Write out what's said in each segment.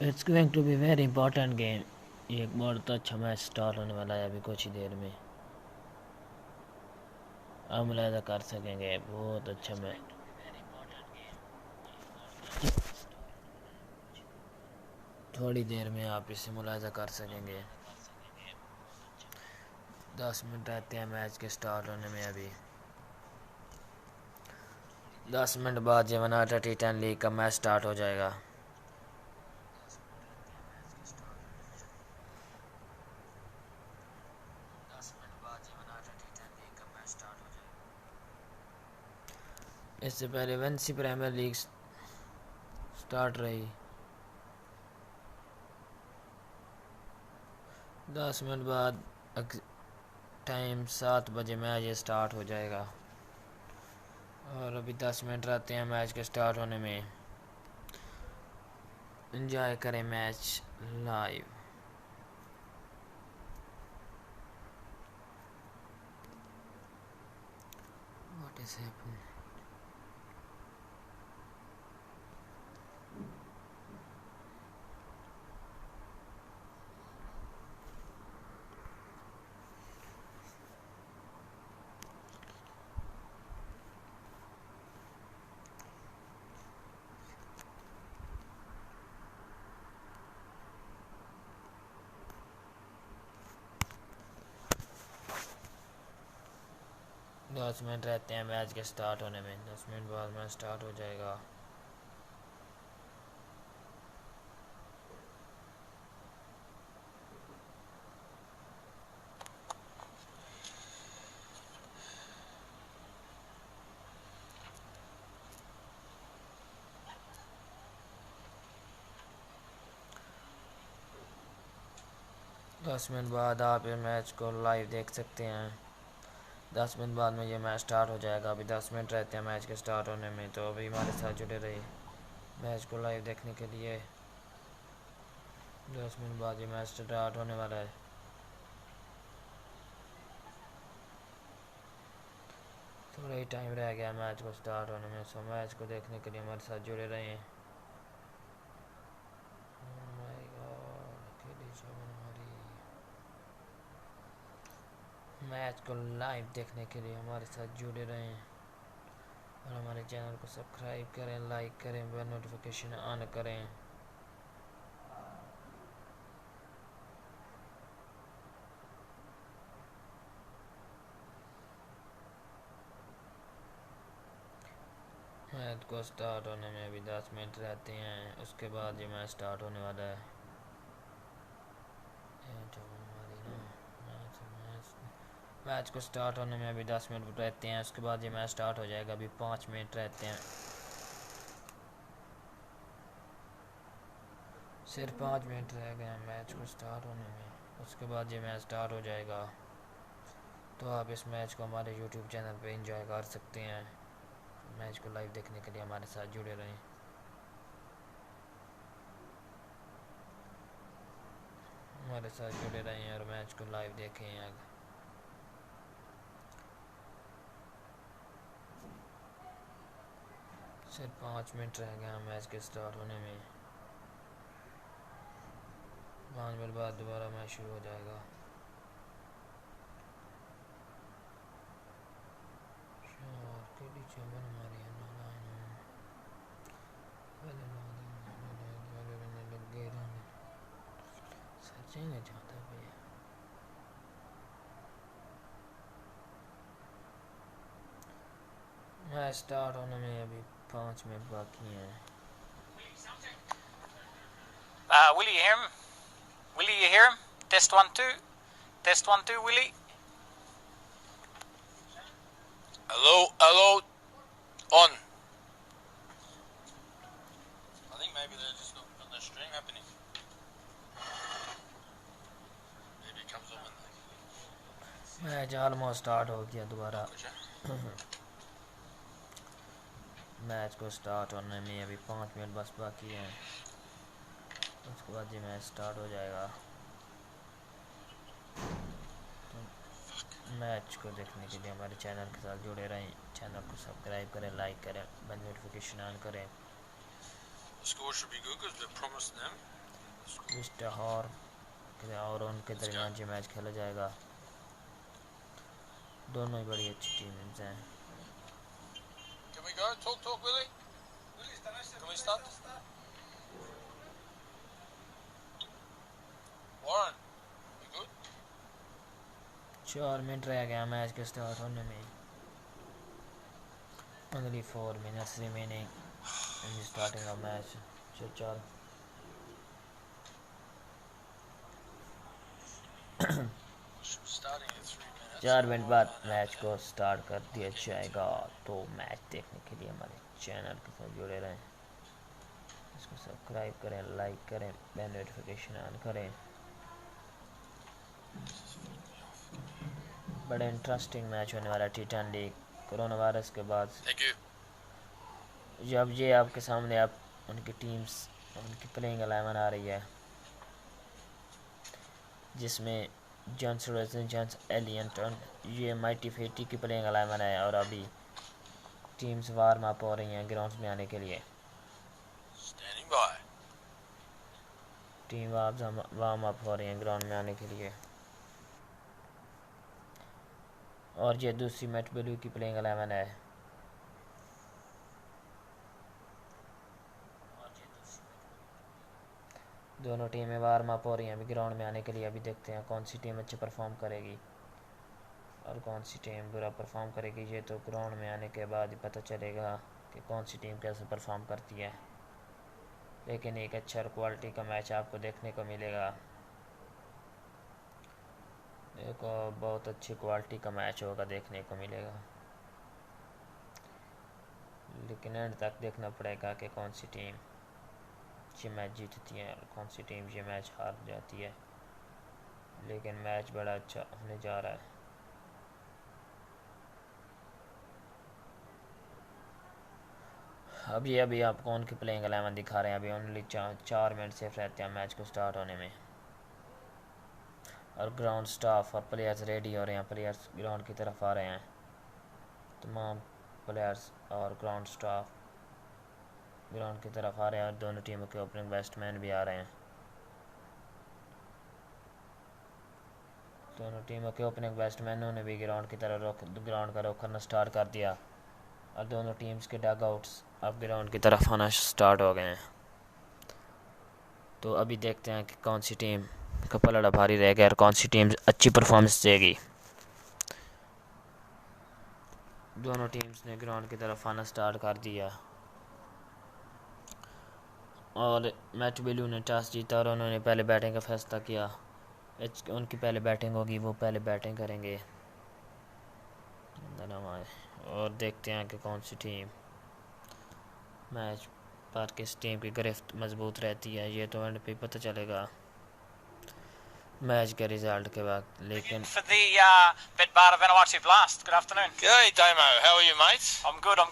It's going to be very important game. एक बहुत अच्छा मैच स्टार्ट होने वाला है अभी कुछ ही देर में। हम मुलाहिजा कर सकेंगे बहुत अच्छा मैच। थोड़ी देर में आप इसे मुलाहिजा कर सकेंगे। 10 मिनट रहते हैं मैच के स्टार्ट होने में अभी। 10 मिनट बाद ये वनाटा T10 लीग का मैच स्टार्ट हो जाएगा। इससे पहले वेंसी प्रीमियर लीग स्टार्ट रही। 10 मिनट बाद टाइम 7 बजे मैच ये स्टार्ट हो जाएगा। और अभी 10 मिनट रहते हैं मैच के स्टार्ट होने में। एंजॉय करें match live. What is happening? 10 minute रहते हैं मैच के स्टार्ट होने में। 10 मिनट बाद मैच स्टार्ट हो जाएगा। दस मिनट बाद आप इस मैच को लाइव देख सकते हैं। 10 मिनट बाद में ये मैच स्टार्ट हो जाएगा। अभी 10 मिनट रहते हैं मैच के स्टार्ट होने में, तो अभी हमारे साथ जुड़े रहिए मैच को लाइव देखने के लिए। 10 मिनट बाद ये मैच स्टार्ट होने वाला है। थोड़ा ही टाइम रह गया मैच को स्टार्ट होने में, सो मैच को देखने के लिए हमारे साथ जुड़े रहें। मैच को लाइव देखने के लिए हमारे साथ जुड़े रहें और हमारे चैनल को सब्सक्राइब करें, लाइक करें, बेल नोटिफिकेशन ऑन करें। मैच को स्टार्ट होने में अभी 10 मिनट रहते हैं, उसके बाद ये मैच स्टार्ट होने वाला है। मैच को स्टार्ट होने में अभी 10 मिनट रहते हैं, उसके बाद ये मैच स्टार्ट हो जाएगा। अभी 5 मिनट रहते हैं, सिर्फ 5 मिनट रह गए हैं मैच को स्टार्ट होने में, उसके बाद ये मैच स्टार्ट हो जाएगा। तो आप इस मैच को हमारे यूट्यूब चैनल पे एंजॉय कर सकते हैं। मैच को लाइव देखने के लिए हमारे साथ जुड़े रहें। हमारे साथ जुड़े रहें और मैच को लाइव देखें। आगे सिर्फ 5 मिनट रह गए हैं मैच के स्टार्ट होने में। 5 मिनट बाद दोबारा मैच शुरू हो जाएगा। मैच स्टार्ट होने में अभी 5 मिनट बाकी हैं। Willie, you hear him? Willie, you hear him? Test 1 2. Test 1 2, Willie. Hello, on. I think maybe they're just not got the stream happening. Maybe it comes on when they. Match almost start हो गया दोबारा। Match को start होने में अभी 5 minute बस बाकी हैं, उसके बाद ये मैच स्टार्ट हो जाएगा। तो मैच को देखने के लिए हमारे चैनल के साथ जुड़े रहें। चैनल को सब्सक्राइब करें, लाइक करें, बेल नोटिफिकेशन ऑन करें। The score should be good because we've promised them. Mister हॉर और उनके दरमियान जो मैच खेला जाएगा। दोनों ही बड़ी अच्छी टीम्स हैं। Can we go? Talk, Willie. Can we start? Warren, you good? 4 minute रह गया मैच के स्टार्ट होने में। Only 4 minutes remaining in the starting of match. चार Starting in 3 minutes. 4 मिनट बाद मैच को स्टार्ट कर दिया जाएगा। तो मैच देखने के लिए हमारे चैनल के साथ जुड़े रहें, इसको सब्सक्राइब करें, लाइक करें, बेल नोटिफिकेशन ऑन करें। बड़ा इंटरेस्टिंग मैच होने वाला T10 लीग कोरोना वायरस के बाद। Thank you. जब ये आपके सामने आप उनकी टीम्स उनकी प्लेइंग 11 आ रही है, जिसमें जॉन्स एलियंटन ये माइटी फेटी की प्लेइंग 11 है। और अभी टीम्स वार्म अप हो रही हैं ग्राउंड में आने के लिए। Standing by. Team warm up हो रही हैं ग्राउंड में आने के लिए। और ये दूसरी मैच ब्लू की प्लेइंग 11 है। दोनों टीमें वार्म अप हो रही हैं अभी ग्राउंड में आने के लिए। अभी देखते हैं कौन सी टीम अच्छी परफॉर्म करेगी और कौन सी टीम बुरा परफॉर्म करेगी। ये तो ग्राउंड में आने के बाद ही पता चलेगा कि कौन सी टीम कैसे परफॉर्म करती है। लेकिन एक अच्छा क्वालिटी का मैच आपको देखने को मिलेगा। एक बहुत अच्छी क्वालिटी का मैच होगा, देखने को मिलेगा। लेकिन एंड तक देखना पड़ेगा कि कौन सी टीम ये मैच जीतती है और कौन सी टीम ये मैच हार जाती है। लेकिन मैच बड़ा अच्छा होने जा रहा है। अभी आपको उनकी प्लेइंग 11 दिखा रहे हैं। अभी ओनली 4 मिनट सेफ रहते हैं मैच को स्टार्ट होने में। और ग्राउंड स्टाफ और प्लेयर्स रेडी हो रहे हैं, प्लेयर्स ग्राउंड की तरफ आ रहे हैं। तमाम प्लेयर्स और ग्राउंड स्टाफ ग्राउंड की तरफ आ रहे हैं और दोनों टीमों के ओपनिंग बैट्समैन भी आ रहे हैं। दोनों टीमों के ओपनिंग बैट्समैनों ने भी ग्राउंड का रुख करना स्टार्ट कर दिया और दोनों टीम्स के डग आउट्स अब ग्राउंड की तरफ आना स्टार्ट हो गए हैं। तो अभी देखते हैं कि कौन सी टीम का पलड़ा भारी रहेगा और कौन सी टीम अच्छी परफॉर्मेंस देगी। दोनों टीम्स ने ग्राउंड की तरफ आना स्टार्ट कर दिया और मैच ब्लू ने टॉस जीता और उन्होंने पहले बैटिंग का फैसला किया। उनकी पहले बैटिंग होगी, वो पहले बैटिंग करेंगे। और देखते हैं कि कौन सी टीम मैच पर किस टीम की गिरफ्त मजबूत रहती है। ये तो एंड पे पता चलेगा मैच के रिजल्ट के बाद। लेकिन For the Vanuatu Vanuatu Blast. Good afternoon. G'day, Damo. How are you, mate? I'm good. I'm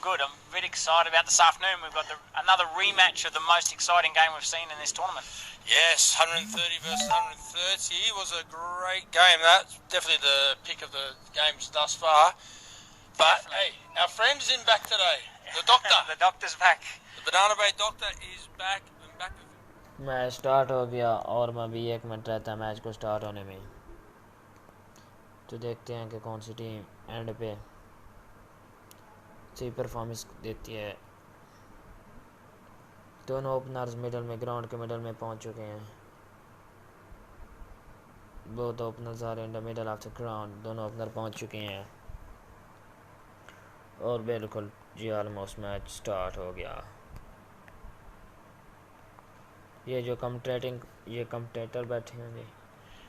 really excited about this afternoon. We've got another rematch of the most exciting game we've seen in this tournament. Yes, 130 versus 130 was a great game. That's definitely the pick of the games thus far. But hey, our friend is in back today. The doctor. The doctor's back. The Banana Bay doctor is back. And back with match start हो गया और मैं भी 1 minute रहता है match को start होने में। तो देखते हैं कि कौन सी टीम एंड पे सही परफॉर्मेंस देती है। दोनों ओपनर्स ग्राउंड के मिडल में पहुंच चुके हैं। Both openers are in the middle of the ground. दोनों ओपनर पहुंच चुके हैं और बिल्कुल जी ऑलमोस्ट मैच स्टार्ट हो गया। ये कमेंटेटर बैठे होंगे।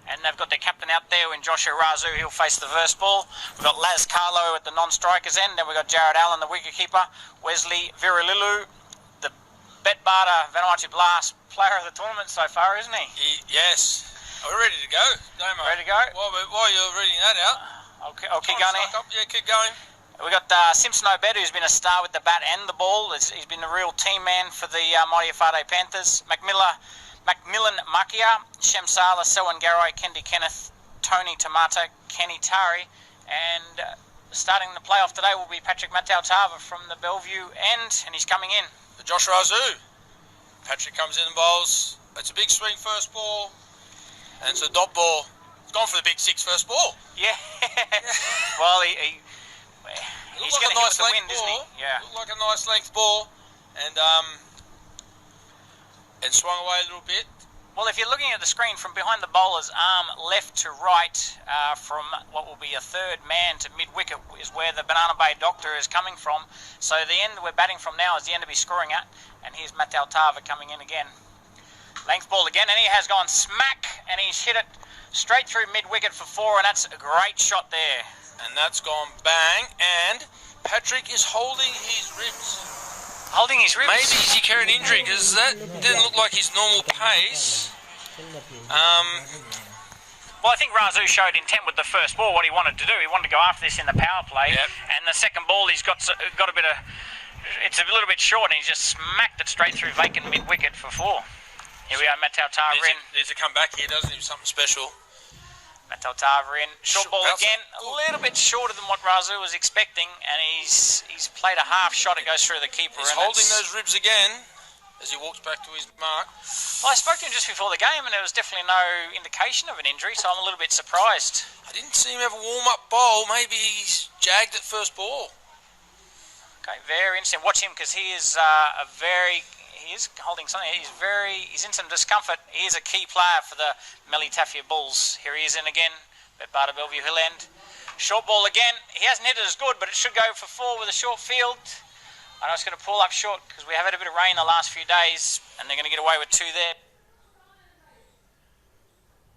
And they've got their captain out there in Joshua Razu. He'll face the first ball. We've got Laz Carlo at the non-strikers end. Then we've got Jared Allen, the wicketkeeper. Wesley Viralilu, the Betbarter Vanuatu Blast player of the tournament so far, isn't he? Yes. We're ready to go, Damo. Ready to go? While you're reading that out, I'll keep going here. yeah, keep going. We got Simpson Obed, who's been a star with the bat and the ball. He's been a real team man for the Mighty Fade Panthers. Macmillan Makia, Shamsala, Selwyn Garroy, Kendi Kenneth, Tony Tamata, Kenny Tari, and starting the playoff today will be Patrick Matau-Tava from the Bellevue end, and he's coming in. The Josh Razu. Patrick comes in and bowls It's a big swing first ball, and it's a dot ball. It's gone for the big 6 first ball. Yeah. Well, he's Looked going like to hit with a nice the length wind, isn't he? ball. Yeah. Looked like a nice length ball, and swung away a little bit. Well, if you're looking at the screen from behind the bowler's arm, left to right, from what will be a third man to mid-wicket is where the Banana Bay Doctor is coming from. So the end we're batting from now is the end to be scoring at. And here's Matt Altava coming in again. Length ball again, and he has gone smack, and he's hit it straight through mid-wicket for 4, and that's a great shot there. And that's gone bang, and Patrick is holding his ribs. Holding his ribs. Maybe he's carrying an injury, because that didn't look like his normal pace. Well, I think Razoo showed intent with the first ball, what he wanted to do. He wanted to go after this in the power play. Yep. And the second ball, he's got a bit of... It's a little bit short, and he's just smacked it straight through vacant mid-wicket for 4. Here we are, Matt Altava in. Needs to come back here, doesn't he? Something special. Matt Altava in. Short ball Bounce again, it. a little bit shorter than what Razoo was expecting, and he's played a half shot. It goes through the keeper. He's holding those ribs again as he walks back to his mark. Well, I spoke to him just before the game, and there was definitely no indication of an injury, so I'm a little bit surprised. I didn't see him have a warm-up bowl. Maybe he's jagged at first ball. Okay, very interesting. Watch him, because he is he is holding something. He's in some discomfort. He is a key player for the Melitafia Bulls. Here he is in again, Betbata Bellevue Hill End. Short ball again. He hasn't hit it as good, but it should go for 4 with a short field. I know it's going to pull up short because we have had a bit of rain the last few days, and they're going to get away with 2 there.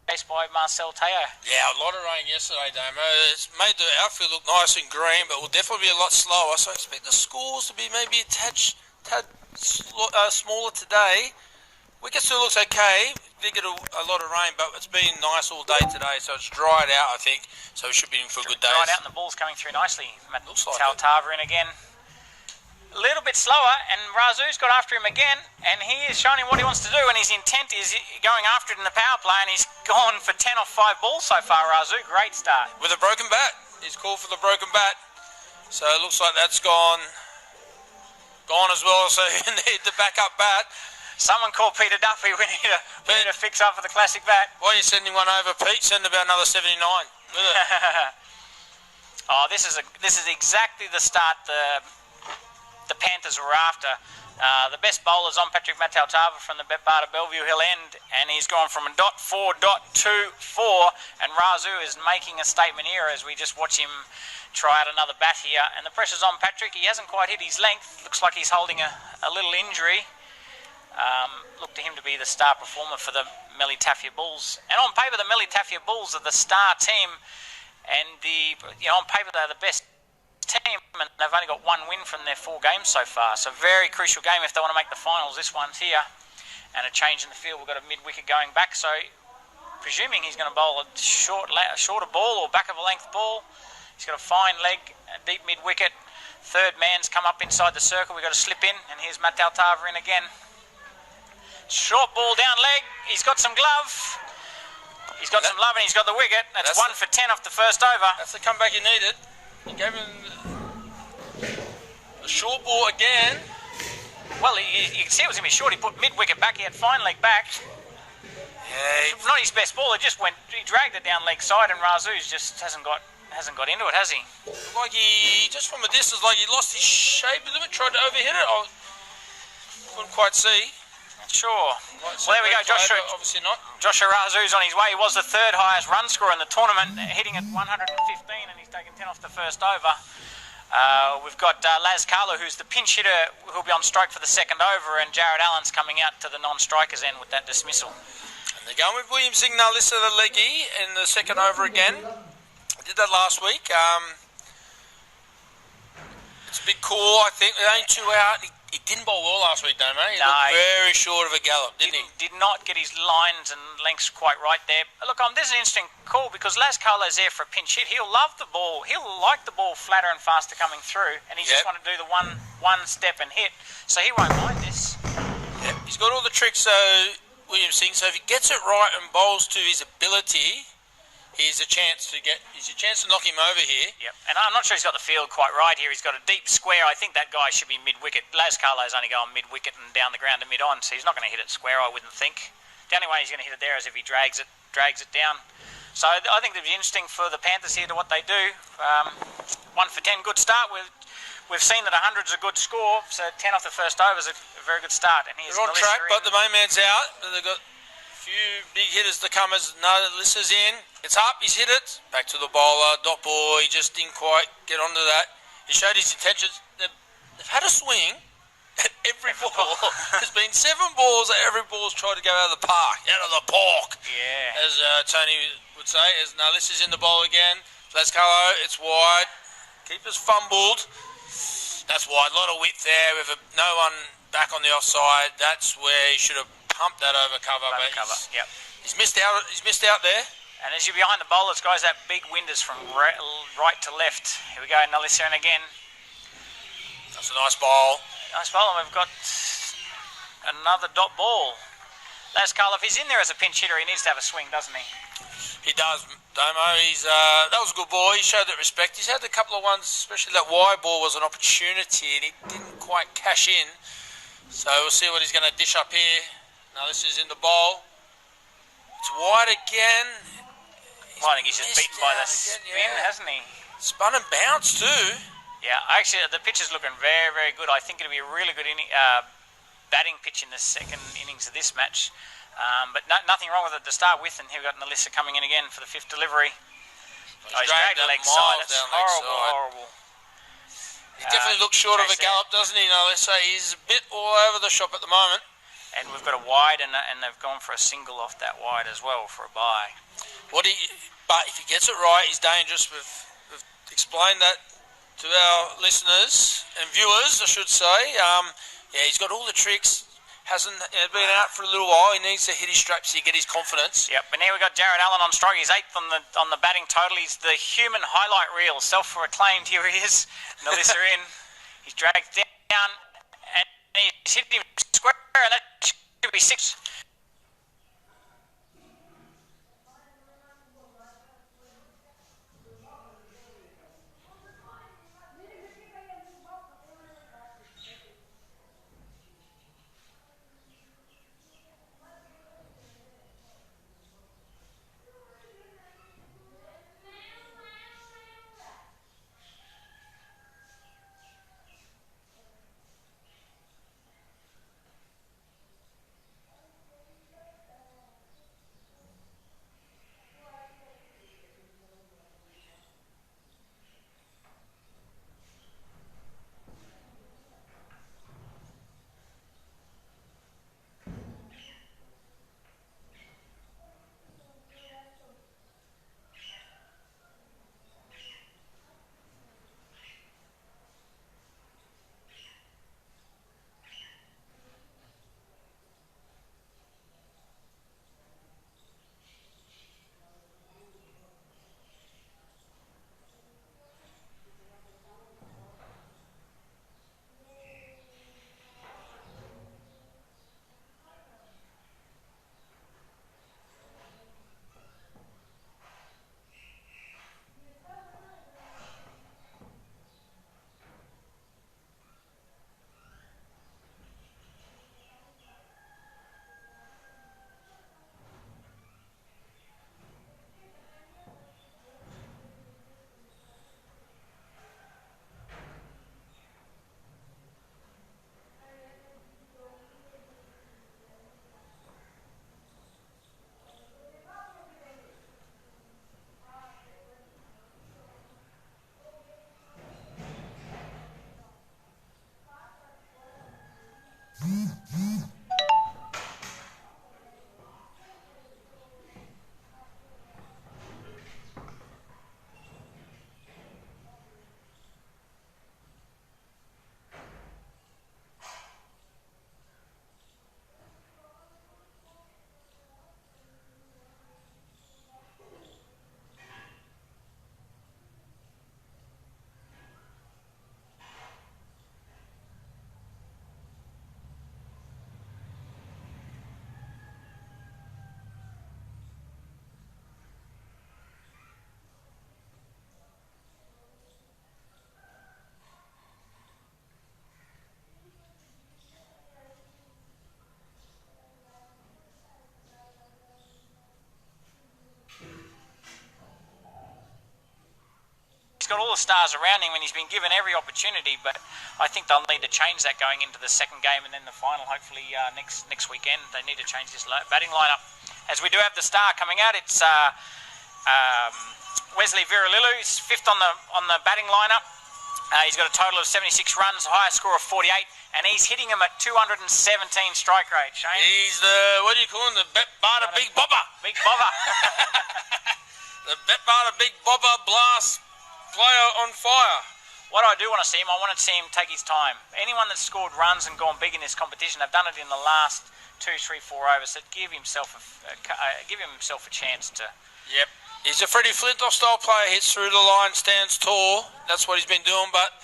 Based by Marcel Teo. Yeah, a lot of rain yesterday, Damo. It's made the outfield look nice and green, but will definitely be a lot slower. So I expect the scores to be maybe a tad smaller today. Wicket still looks okay. Did get a lot of rain, but it's been nice all day today, so it's dried out, I think. So we should be in for a good day. Dried out, and the ball's coming through nicely. Matt Looks like Altava in again. A little bit slower, and Razoo's got after him again, and he is showing him what he wants to do, and his intent is going after it in the power play, and he's gone for 10 off 5 balls so far, Razoo. Great start. With a broken bat. He's called for the broken bat. So it looks like that's gone as well, so you need the backup bat. Someone called Peter Duffy. We need to fix up for the classic bat. Why are you sending one over, Pete? Send about another 79. With it. Oh, this is exactly the start the Panthers were after. The best bowler's on Patrick Matt Altava from the Betbata Bellevue Hill End, and he's gone from a .4 to 4, and Razoo is making a statement here as we just watch him try out another bat here, and the pressure's on Patrick. He hasn't quite hit his length. Looks like he's holding a little injury. Look to him to be the star performer for the Melitafia Bulls, and on paper the Melitafia Bulls are the star team, and on paper they're the best team, and they've only got 1 win from their 4 games so far. So very crucial game if they want to make the finals. This one's here, and a change in the field. We've got a mid-wicket going back, so presuming he's going to bowl a shorter ball or back of a length ball. He's got a fine leg, a deep mid-wicket. Third man's come up inside the circle. We've got to slip in, and here's Matt Altava in again. Short ball down leg. He's got some glove. He's got some love, and he's got the wicket. That's 1 for 10 off the first over. That's the comeback he needed. He gave him a short ball again. Well, you can see it was going to be short. He put mid-wicket back. He had fine leg back. Yeah, Not his best ball. He dragged it down leg side, and Razoo's just hasn't got into it, has he? like he, just from a distance, like he lost his shape a little bit, tried to overhit it. I couldn't quite see. Sure. Well, there we go. Obviously not. Joshua Razoo's on his way. He was the 3rd highest run scorer in the tournament, hitting at 115, and he's taken 10 off the first over. We've got Laz Carlo, who's the pinch hitter, who'll be on strike for the second over, and Jared Allen's coming out to the non-strikers end with that dismissal. And they're going with William Signal, listed the leggy in the second over again. I did that last week. It's a big call, I think. It ain't 2 out. He didn't bowl well last week, though, mate. He looked very short of a gallop, didn't he? Did not get his lines and lengths quite right there. Look, this is an interesting call because Laz Carlo's there for a pinch hit. He'll love the ball. He'll like the ball flatter and faster coming through, and he just want to do the one step and hit. So he won't mind this. Yep. He's got all the tricks, William Singh. So if he gets it right and bowls to his ability, here's a chance to knock him over here. Yep, and I'm not sure he's got the field quite right here. He's got a deep square. I think that guy should be mid-wicket. Laz Carlo's only going mid-wicket and down the ground to mid-on, so he's not going to hit it square, I wouldn't think. The only way he's going to hit it there is if he drags it down. So I think it'll be interesting for the Panthers here to what they do. 1 for 10, good start. We've seen that 100's a good score, so 10 off the first over is a very good start. And here's they're on track, but the main man's out. They've got a few big hitters to come as Nalissa's in. It's up, he's hit it. Back to the bowler, dot ball. He just didn't quite get onto that. He showed his intentions. They've had a swing at every ball. There's been 7 balls that every ball's tried to go out of the park, out of the park. Yeah. As Tony would say, as Nalissa's in the bowl again. Lascalo, it's wide. Keeper's fumbled. That's wide. A lot of width there with no one back on the offside. That's where he should have pumped that over cover. Yep. He's missed out. He's missed out there. And as you're behind the bowlers, guys, that big wind is from right to left. Here we go, Nalissa in again. That's a nice bowl. Nice bowl, and we've got another dot ball. Lascalo, if he's in there as a pinch hitter, he needs to have a swing, doesn't he? He does, Domo. That was a good ball. He showed that respect. He's had a couple of ones, especially that wide ball was an opportunity, and he didn't quite cash in. So we'll see what he's going to dish up here. Now this is in the bowl. It's wide again. Well, I think he's just beaten by the spin, hasn't he? Spun and bounced too. Yeah, actually, the pitch is looking very, very good. I think it'll be a really good batting pitch in the second innings of this match. But nothing wrong with it to start with. And here we've got Nalissa coming in again for the 5th delivery. He's dragged the leg side. It's horrible. He definitely looks short of a gallop, doesn't he, Nalissa? He's a bit all over the shop at the moment. And we've got a wide, and they've gone for a single off that wide as well for a bye. But if he gets it right, he's dangerous. We've explained that to our listeners and viewers, I should say. He's got all the tricks. Hasn't been out for a little while. He needs to hit his straps to get his confidence. Yep, and here we've got Jared Allen on strike. He's 8th on the batting total. He's the human highlight reel, self-proclaimed. Here he is. Nalissa in. He's dragged down, and he's hit him square, and that should be 6. the stars around him, and he's been given every opportunity. But I think they'll need to change that going into the second game and then the final. Hopefully next weekend they need to change this batting lineup. As we do have the star coming out, it's Wesley Viralilu. He's fifth on the batting lineup. He's got a total of 76 runs, highest score of 48, and he's hitting him at 217 strike rate, Shane. He's the, what do you call him, the Bet Barter Big Bobber. Big Bobber. The Bet Barter Big Bobber blast player on fire. What I do want to see him, I want to see him take his time. Anyone that's scored runs and gone big in this competition, they've done it in the last 2, 3, 4 overs, so give himself a chance to... Yep. He's a Freddie Flintoff style player, hits through the line, stands tall. That's what he's been doing, but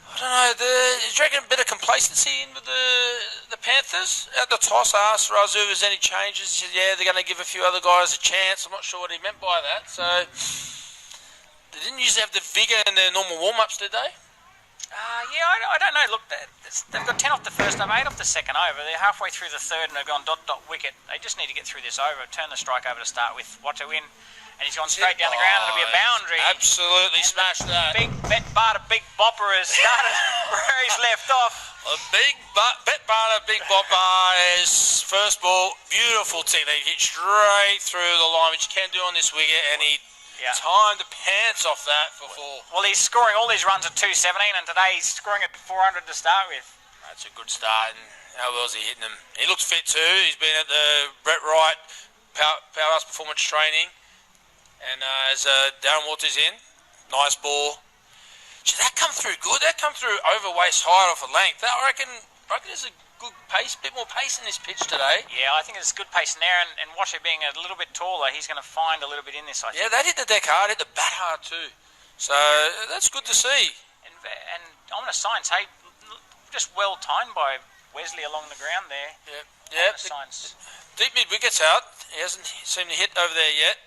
I don't know, do you reckon a bit of complacency in with the Panthers? At the toss, I asked Razoo if there's any changes. He said, yeah, they're going to give a few other guys a chance. I'm not sure what he meant by that. So, they didn't usually have the vigour in their normal warm-ups, did they? Yeah, I don't know. Look, they've got 10 off the first over, 8 off the second over. They're halfway through the third and they've gone dot wicket. They just need to get through this over, turn the strike over to start with. Watto in, and he's gone straight down the ground. It'll be a boundary. Absolutely smashed that. Big Bet Barter Big Bopper has started where he's left off. A Bet Barter Big Bopper is first ball, beautiful technique, hit straight through the line, which you can do on this wicket, and he timed the pants off that for 4. Well, he's scoring all these runs at 217, and today he's scoring at 400 to start with. That's a good start, and how well is he hitting them? He looks fit too. He's been at the Brett Wright Powerhouse Performance Training, and as Darren Walters in, nice ball. Should that come through good? That come through over waist height off a length. I reckon there's a good pace, bit more pace in this pitch today. Yeah, I think there's good pace in there, and Watcher being a little bit taller, he's going to find a little bit in this, I think. Yeah, that hit the deck hard, hit the bat hard too. So that's good to see. And on the signs, hey, just well timed by Wesley along the ground there. Yeah. Signs. Deep mid wicket's out. He hasn't seemed to hit over there yet.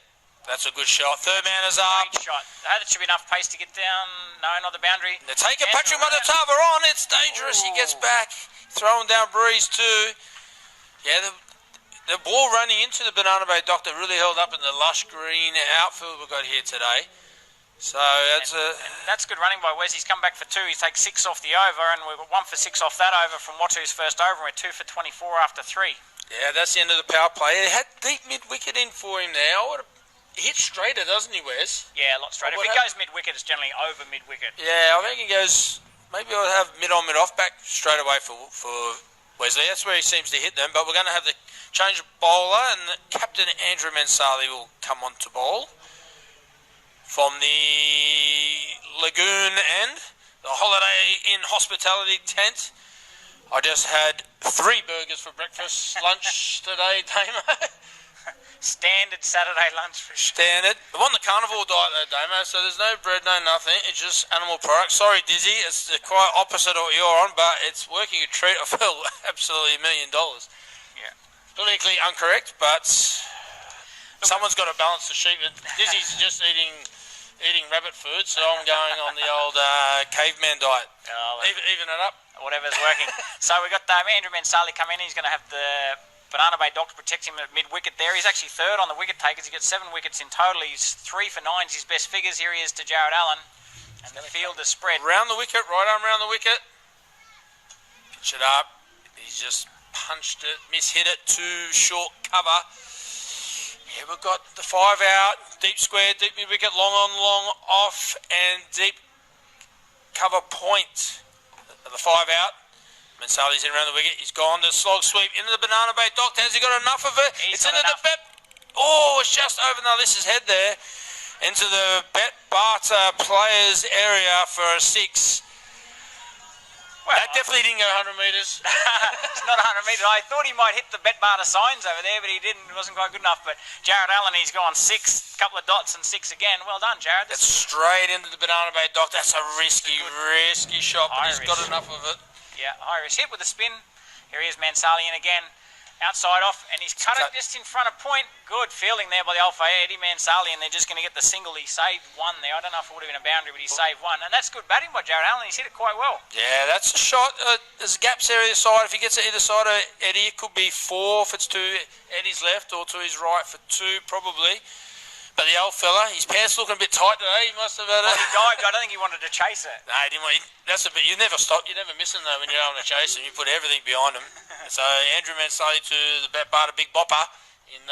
That's a good shot. Third man is up. Great shot. That should be enough pace to get down. No, not the boundary. They're taking Patrick Matatava on. It's dangerous. He gets back. Throwing down breeze too. Yeah, the ball running into the Banana Bay Doctor really held up in the lush green outfield we've got here today. So that's good running by Wes. He's come back for 2. He takes 6 off the over, and we've got 1 for 6 off that over from Watu's first over, and we're 2 for 24 after 3. Yeah, that's the end of the power play. He had deep mid wicket in for him there. He hits straighter, doesn't he, Wes? Yeah, a lot straighter. If he goes mid wicket, it's generally over mid wicket. Yeah, I think he goes. Maybe I'll have mid on, mid off back straight away for Wesley. That's where he seems to hit them. But we're going to have the change of bowler, and Captain Andrew Mansali will come on to bowl from the lagoon end, the Holiday Inn hospitality tent. I just had 3 burgers for breakfast, lunch today, Damo. Standard Saturday lunch for sure. Standard. I'm on the carnivore diet though, Damo, so there's no bread, no nothing. It's just animal products. Sorry, Dizzy, it's quite opposite of what you're on, but it's working a treat. I feel absolutely $1 million. Yeah. Politically incorrect, but someone's got to balance the sheep. Dizzy's just eating rabbit food, so I'm going on the old caveman diet. Even it up. Whatever's working. So we've got Andrew Mansali come in. He's going to have the Banana Bay Doctor protect him at mid-wicket there. He's actually third on the wicket takers. He gets 7 wickets in total. He's 3 for 9. His best figures. Here he is to Jared Allen. And the field is spread. Round the wicket, right arm round the wicket. Pitch it up. He's just punched it, mishit it, too short cover. Yeah, we've got the 5 out, deep square, deep mid-wicket, long on, long off, and deep cover point. The 5 out. Mansali's in around the wicket. He's gone to slog sweep into the Banana Bay Doctor. Has he got enough of it? It's into the Bet. Oh, it's just over Nalissa's head there. Into the Bet Barter players area for a 6. Well, that definitely didn't go 100 metres. It's not 100 metres. I thought he might hit the Bet Barter signs over there, but he didn't. It wasn't quite good enough. But Jared Allen, he's gone 6, couple of dots and 6 again. Well done, Jared. That's straight into the Banana Bay Doctor. That's a risky shot, but he's got enough of it. Yeah, Irish hit with a spin. Here he is, Mansali in again. Outside off, and he's cut it just in front of point. Good fielding there by the Alpha Eddie Mansali, and they're just going to get the single. He saved 1 there. I don't know if it would have been a boundary, but he saved 1. And that's good batting by Jared Allen. He's hit it quite well. Yeah, that's a shot. There's gaps there either side. If he gets it either side of Eddie, it could be 4 if it's to Eddie's left, or to his right for 2 probably. But the old fella, his pants looking a bit tight today. He must have had Well, it. he dived. I don't think he wanted to chase it. No, he didn't want. That's a bit. You never stop. You never miss him though when you're on a chase, and you put everything behind him. So Andrew Mansali to the Barter Big Bopper in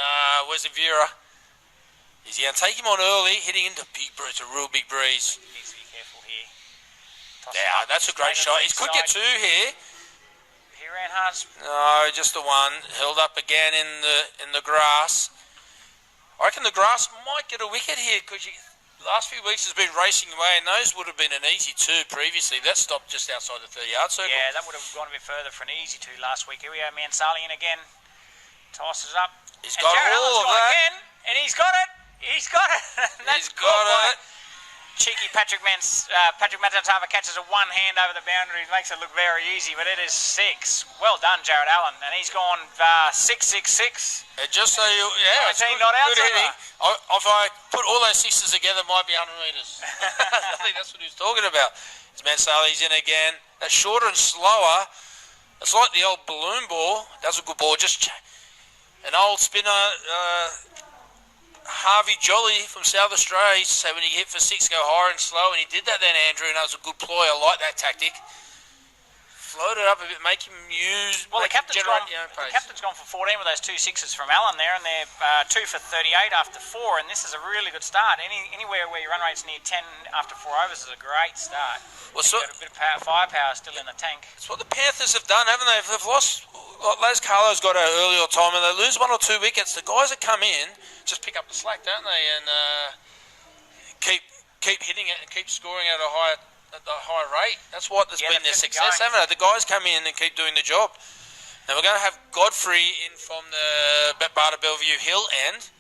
Wesley Vera. Is he going to take him on early, hitting into big breeze, a real big breeze? He needs to be careful here. Yeah, that's a great shot. He could get two here. He ran hard. No, just the one. Held up again in the grass. I reckon the grass might get a wicket here because the last few weeks has been racing away, and those would have been an easy two previously. That stopped just outside the 30-yard circle. Yeah, that would have gone a bit further for an easy two last week. Here we go, Mansali in again. Tosses up. He's got Jared all Allen's of that. Again, and he's got it. He's got it. That's He's got it. Cheeky Patrick Matatava catches a one hand over the boundary. Makes it look very easy, but it is six. Well done, Jared Allen. And he's gone 6-6-6. Just so you, yeah, it's 19 good, not out good so hitting. If I put all those sixes together, it might be 100 metres. I think that's what he was talking about. It's Mansali's in again. That's shorter and slower. It's like the old balloon ball. That's a good ball. Just an old spinner. Harvey Jolly from South Australia used to say when you hit for six, go higher and slow, and he did that then, Andrew, and that was a good ploy. I like that tactic. Float it up a bit, make him use. Well, the captain's gone for 14 with those two sixes from Allen there, and they're 2 for 38 after 4, and this is a really good start. Anywhere where your run rate's near 10 after 4 overs is a great start. Well, so, got a bit of firepower still in the tank. It's what the Panthers have done, haven't they? They've lost. Les Carlo's got an earlier time, and they lose 1 or 2 wickets. The guys that come in just pick up the slack, don't they? And keep hitting it and keep scoring at a high rate. That's what has been their success, haven't it? The guys come in and keep doing the job. Now we're going to have Godfrey in from the Barter Bellevue Hill end.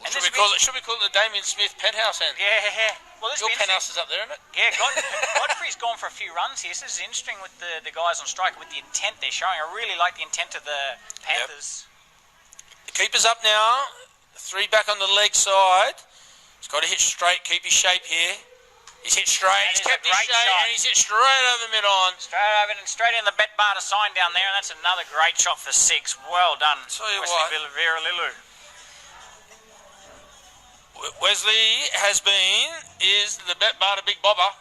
Should we call it the Damien Smith penthouse end? Yeah. Well, your penthouse is up there, isn't it? Yeah, Godfrey's gone for a few runs here. So this is interesting with the guys on strike, with the intent they're showing. I really like the intent of the Panthers. Yep. The keeper's up now. 3 back on the leg side. He's got to hit straight, keep his shape here. He's hit straight, he's kept his shape, and he's hit straight over mid-on. Straight over and straight in the Bet Barter sign down there, and that's another great shot for 6. Well done, Wesley Vera-Lilu. Wesley is the Bet Barter Big Bobber.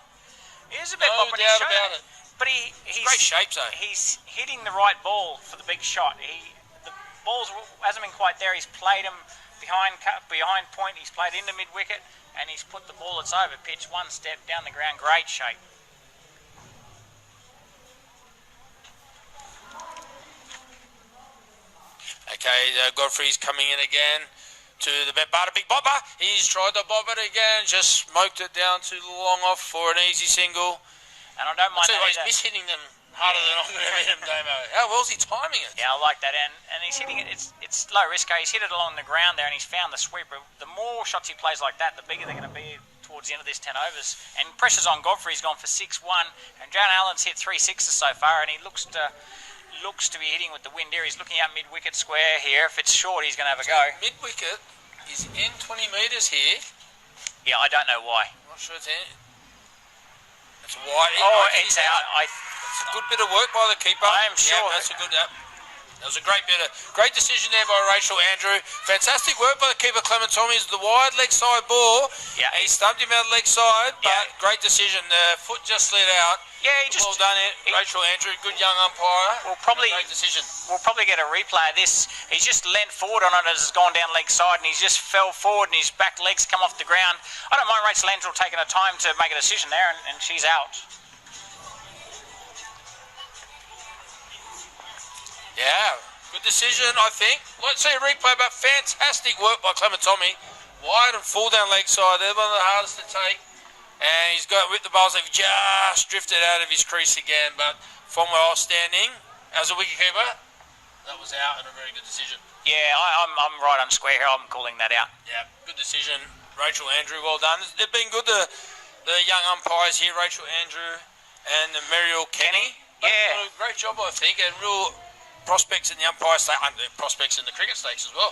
He is a Bet Bobber, no doubt about it. But he's great shape, though. He's hitting the right ball for the big shot. The balls hasn't been quite there. He's played them behind point. He's played into mid wicket, and he's put the ball that's over pitch 1 step down the ground. Great shape. Okay, Godfrey's coming in again to the Bet Barter Big Bobber. He's tried to bob it again, just smoked it down too long off for an easy single. And I don't mind that. He's mishitting them harder than I'm going to hit him, Damo. How well's he timing it? Yeah, I like that. And he's hitting it. It's low risk. He's hit it along the ground there, and he's found the sweeper. The more shots he plays like that, the bigger they're going to be towards the end of this 10 overs. And pressure's on Godfrey. He's gone for 6-1. And John Allen's hit 3 sixes so far, and he looks to be hitting with the wind here. He's looking out mid-wicket square here. If it's short, he's going to have a go. Mid-wicket is in 20 metres here. Yeah, I don't know why. I'm not sure it's in. It's wide. Oh, it's out. It's a good bit of work by the keeper. I am sure. Yeah, that's a good... That was a great decision there by Rachel Andrew. Fantastic work by the keeper, Clement Tommy. It's the wide leg side ball. Yeah. And he stumped him out leg side, but great decision. The foot just slid out. Yeah, he just... Well done, Rachel Andrew. Good young umpire. Great decision. We'll probably get a replay of this. He's just leant forward on it as it's gone down leg side, and he's just fell forward, and his back legs come off the ground. I don't mind Rachel Andrew taking her time to make a decision there, and she's out. Yeah, good decision, I think. Let's see a replay, but fantastic work by Clement Tommy. Wide and full down leg side. They're one of the hardest to take. And he's got with the balls. They've just drifted out of his crease again. But from where I was standing, as a wicketkeeper, that was out and a very good decision. Yeah, I'm right on square here. I'm calling that out. Yeah, good decision. Rachel Andrew, well done. They've been good, the young umpires here, Rachel Andrew and Muriel Kenny. Yeah. Great job, I think, and real prospects in the umpire stakes, prospects in the cricket stakes as well.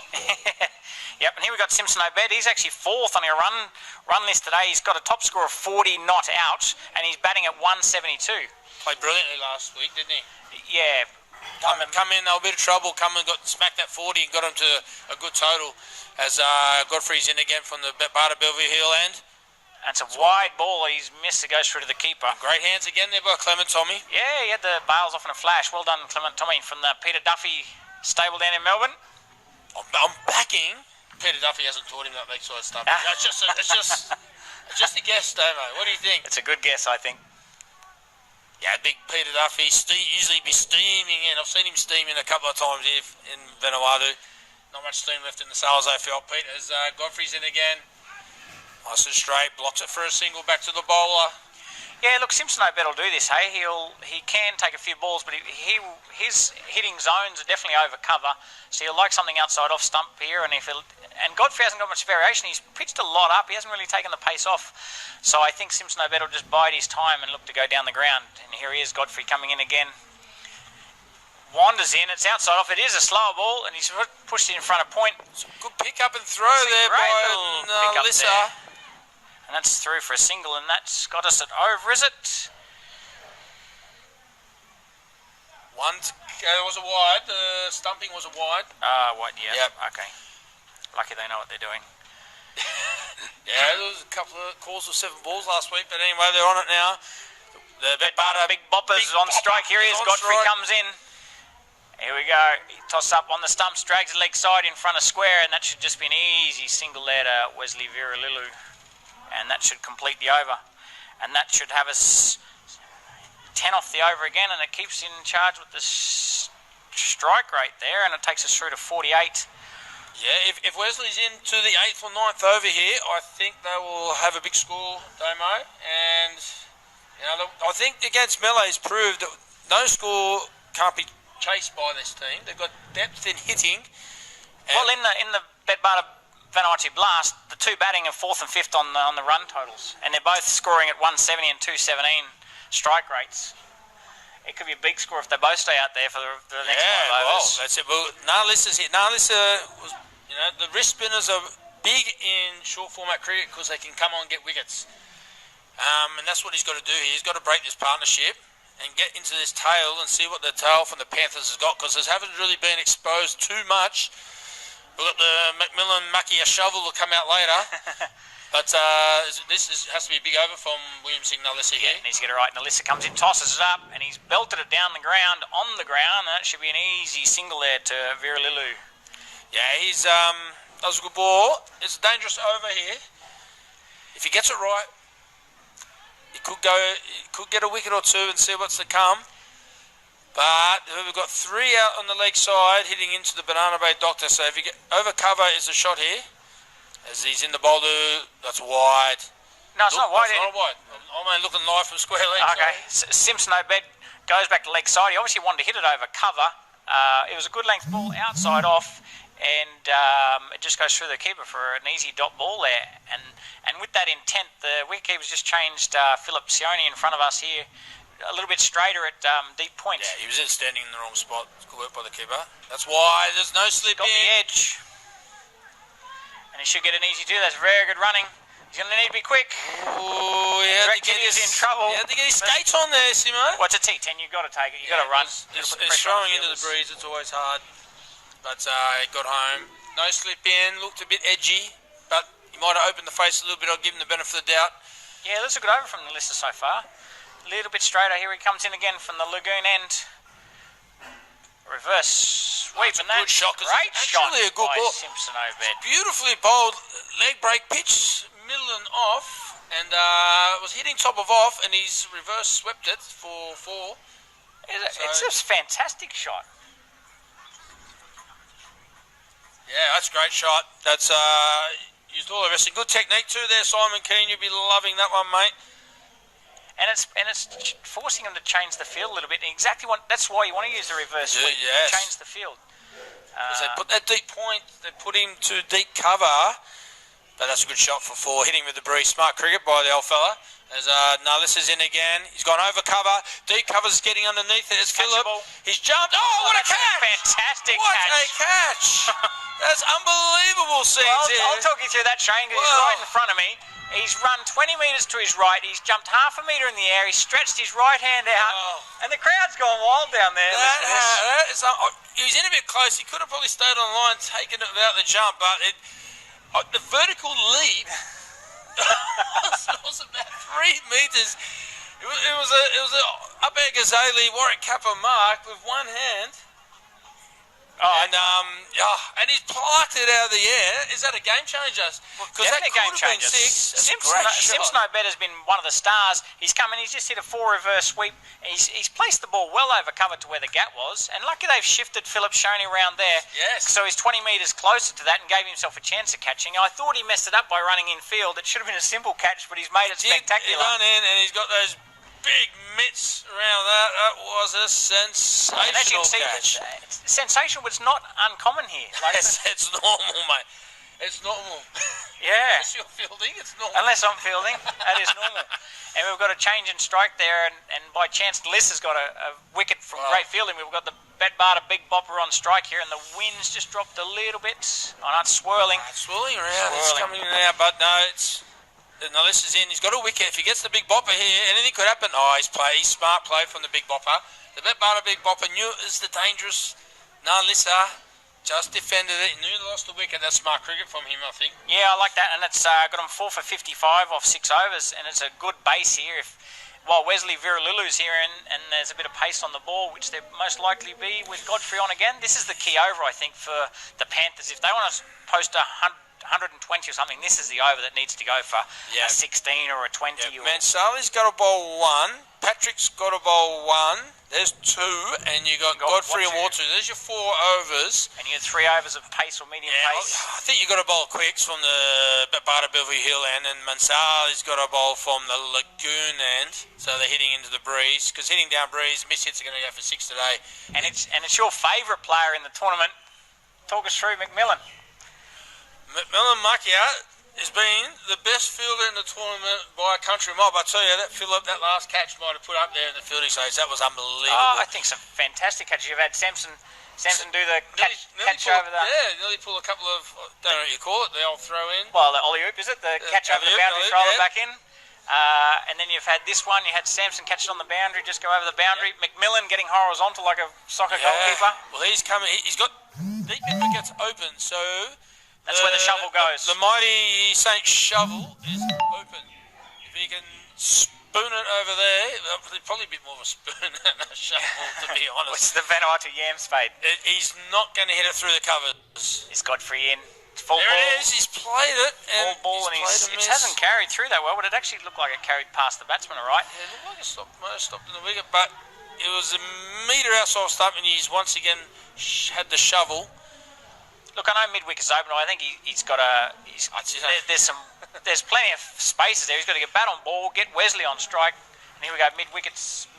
Yep, and here we got Simpson Obed. He's actually 4th on our run list today. He's got a top score of 40 not out, and he's batting at 172. Played brilliantly last week, didn't he? Yeah, come in, they were a bit of trouble. Come and smacked that 40 and got him to a good total. As Godfrey's in again from the Barter Bellevue Hill end. And it's a wide ball. He's missed. It goes through to the keeper. Great hands again there by Clement Tommy. Yeah, he had the bails off in a flash. Well done, Clement Tommy, from the Peter Duffy stable down in Melbourne. I'm backing. Peter Duffy hasn't taught him that leg side stuff. It's just a guess, Damo. What do you think? It's a good guess, I think. Yeah, big Peter Duffy usually be steaming in. I've seen him steaming a couple of times here in Vanuatu. Not much steam left in the sales AFL. Peter's Godfrey's in again. Nice and straight, blocks it for a single, back to the bowler. Yeah, look, Simpson I bet will do this, hey? He can take a few balls, but his hitting zones are definitely over cover, so he'll like something outside off stump here, and Godfrey hasn't got much variation. He's pitched a lot up. He hasn't really taken the pace off, so I think Simpson I bet will just bide his time and look to go down the ground. And here he is, Godfrey coming in again. Wanders in, it's outside off. It is a slower ball, and he's pushed it in front of point. Some good pick up and throw there by Lissa. And that's through for a single, and that's got us at over, is it? Was a wide. The stumping was a wide. Wide, yeah. Yep. Okay. Lucky they know what they're doing. Yeah, there was a couple of calls with 7 balls last week, but anyway, they're on it now. The big boppers on strike. Here he is. Godfrey comes in. Here we go. He tosses up on the stumps, drags the leg side in front of square, and that should just be an easy single there to Wesley Viralilu. And that should complete the over. And that should have us 10 off the over again, and it keeps in charge with the strike rate there, and it takes us through to 48. Yeah, if Wesley's into the 8th or 9th over here, I think they will have a big score, Damo. And, I think against Melee's proved that no score can't be chased by this team. They've got depth in hitting. Well, in the Betbarter Vanuatu Blast, the two batting are 4th and 5th on the run totals, and they're both scoring at 170 and 217 strike rates. It could be a big score if they both stay out there for the next 5 overs. Well, that's it. Well, Narlissa's here. Narlissa was, the wrist spinners are big in short format cricket because they can come on and get wickets. And that's what he's got to do here. He's got to break this partnership and get into this tail and see what the tail from the Panthers has got, because they haven't really been exposed too much. We've got the Macmillan Mackia shovel will come out later. But has to be a big over from William Singh Narlissa here. Yeah, needs to get it right. Narlissa comes in, tosses it up, and he's belted it down the ground, on the ground, and that should be an easy single there to Viralilu. Yeah, that was a good ball. It's a dangerous over here. If he gets it right, he could get a wicket or two and see what's to come. But we've got 3 out on the leg side hitting into the Banana Bay Doctor. So if you get over cover is a shot here. As he's in the boulder, that's wide. No, it's not wide. It's not wide. I'm looking live from square leg. Okay, Simpson Obed goes back to leg side. He obviously wanted to hit it over cover. It was a good length ball outside off, and it just goes through the keeper for an easy dot ball there. And with that intent, the wicketkeeper's just changed Philip Sione in front of us here. A little bit straighter at deep point. Yeah, he was standing in the wrong spot. Good work by the keeper. That's why there's no slip Got the edge. And he should get an easy 2. That's very good running. He's going to need to be quick. Oh, he had to get in trouble. He had to get his skates on there, Simo. Well, it's a T10. You've got to take it. You've got to run. It's throwing into the breeze. It's always hard. But he got home. No slip in. Looked a bit edgy. But he might have opened the face a little bit. I'll give him the benefit of the doubt. Yeah, that's a good over from the lister so far. A little bit straighter. Here he comes in again from the lagoon end. Reverse sweep, and that's good shot. Great shot actually a good by ball. Simpson Obed. Beautifully bowled leg break pitch, middle and off, and was hitting top of off, and he's reverse swept it for 4. It's a fantastic shot. Yeah, that's a great shot. That's used all the rest. Good technique too there, Simon Keane. You'll be loving that one, mate. And it's forcing him to change the field a little bit. That's why you want to use the reverse sweep. Yes. Change the field. Because they put that deep point, they put him to deep cover, But that's a good shot for 4. Hitting with the breeze. Smart cricket by the old fella. As Nalissa's in again. He's gone over cover. Deep cover's getting underneath it. It's Phillip. He's jumped. Oh, what a catch! Fantastic what catch. a catch! That's unbelievable scenes here. I'll talk you through that, Shane, because he's right in front of me. He's run 20 metres to his right. He's jumped half a metre in the air. He's stretched his right hand out. And the crowd's gone wild down there. He was in a bit close. He could have probably stayed on line, taken it without the jump. But the vertical leap was about 3 metres. It was a up air Ghazali Warwick Kappa mark with one hand. And he's plucked it out of the air. Is that a game changer? Because that could have been 6. Simpson Obed has been one of the stars. He's come in, he's just hit a 4 reverse sweep. He's placed the ball well over cover to where the gap was. And lucky they've shifted Phillip Shoney around there. Yes. So he's 20 metres closer to that and gave himself a chance of catching. I thought he messed it up by running in field. It should have been a simple catch, but he's made it spectacular. He run in and he's got those big mitts around that. That was a sensational catch. Sensational, but it's not uncommon here. It's normal, mate. It's normal. Yeah. Unless you're fielding, it's normal. Unless I'm fielding, that is normal. And we've got a change in strike there, and by chance, Liss has got a wicket from great fielding. We've got the Betbarter Big Bopper on strike here, and the wind's just dropped a little bit. Oh, no, it's swirling. It's swirling around. It's coming out, but no, it's... Now this is in. He's got a wicket. If he gets the Big Bopper here, anything could happen. He's smart play from the Big Bopper. The Betbarter Big Bopper knew it was the dangerous Nalissa. Just defended it. He knew he lost the wicket. That's smart cricket from him, I think. Yeah, I like that. And it's got him 4 for 55 off 6 overs. And it's a good base here. While Wesley Viralulu's here and there's a bit of pace on the ball, which there most likely be with Godfrey on again. This is the key over, I think, for the Panthers. If they want to post 120 or something, this is the over that needs to go for a 16 or a 20. Yeah. Mansali's got a bowl 1. Patrick's got a bowl 1. There's 2, and you got Godfrey and Watu. There's your 4 overs. And you had 3 overs of pace or medium pace. I think you got a bowl quicks from the Betbarter Beverly Hill end, and Mansali's got a bowl from the Lagoon end. So they're hitting into the breeze, because hitting down breeze, miss hits are going to go for 6 today. And it's your favourite player in the tournament. Talk us through McMillan. McMillan Makia has been the best fielder in the tournament by a country mile. But I tell you, that Phillip, that last catch might have put up there in the fielding stage. That was unbelievable. Oh, I think some fantastic catches. You've had Samson do the catch over the... Yeah, nearly pull a couple of, I don't know what you call it, the old throw in. Well, the ollie-oop, is it? The catch over the boundary, throw it back in. And then you've had this one. You had Samson catch it on the boundary, just go over the boundary. McMillan getting horizontal like a soccer goalkeeper. Well, he's coming. He's got deep in wickets open, so... That's where the shovel goes. The mighty Saint shovel is open. If he can spoon it over there, it'd probably be more of a spoon than a shovel, to be honest. It's the Vanuatu yam spade. He's not going to hit it through the covers. Is Godfrey in? Full there ball. It is. He's played it. Full ball, and it hasn't carried through that well, but it actually looked like it carried past the batsman, all right? Yeah, it looked like it stopped in the wicket, but it was a metre outside stump, and he's once again had the shovel. Look, I know mid-wicket's open. I think he's got a... There's plenty of spaces there. He's got to get bat on ball, get Wesley on strike. And here we go, mid-wicket's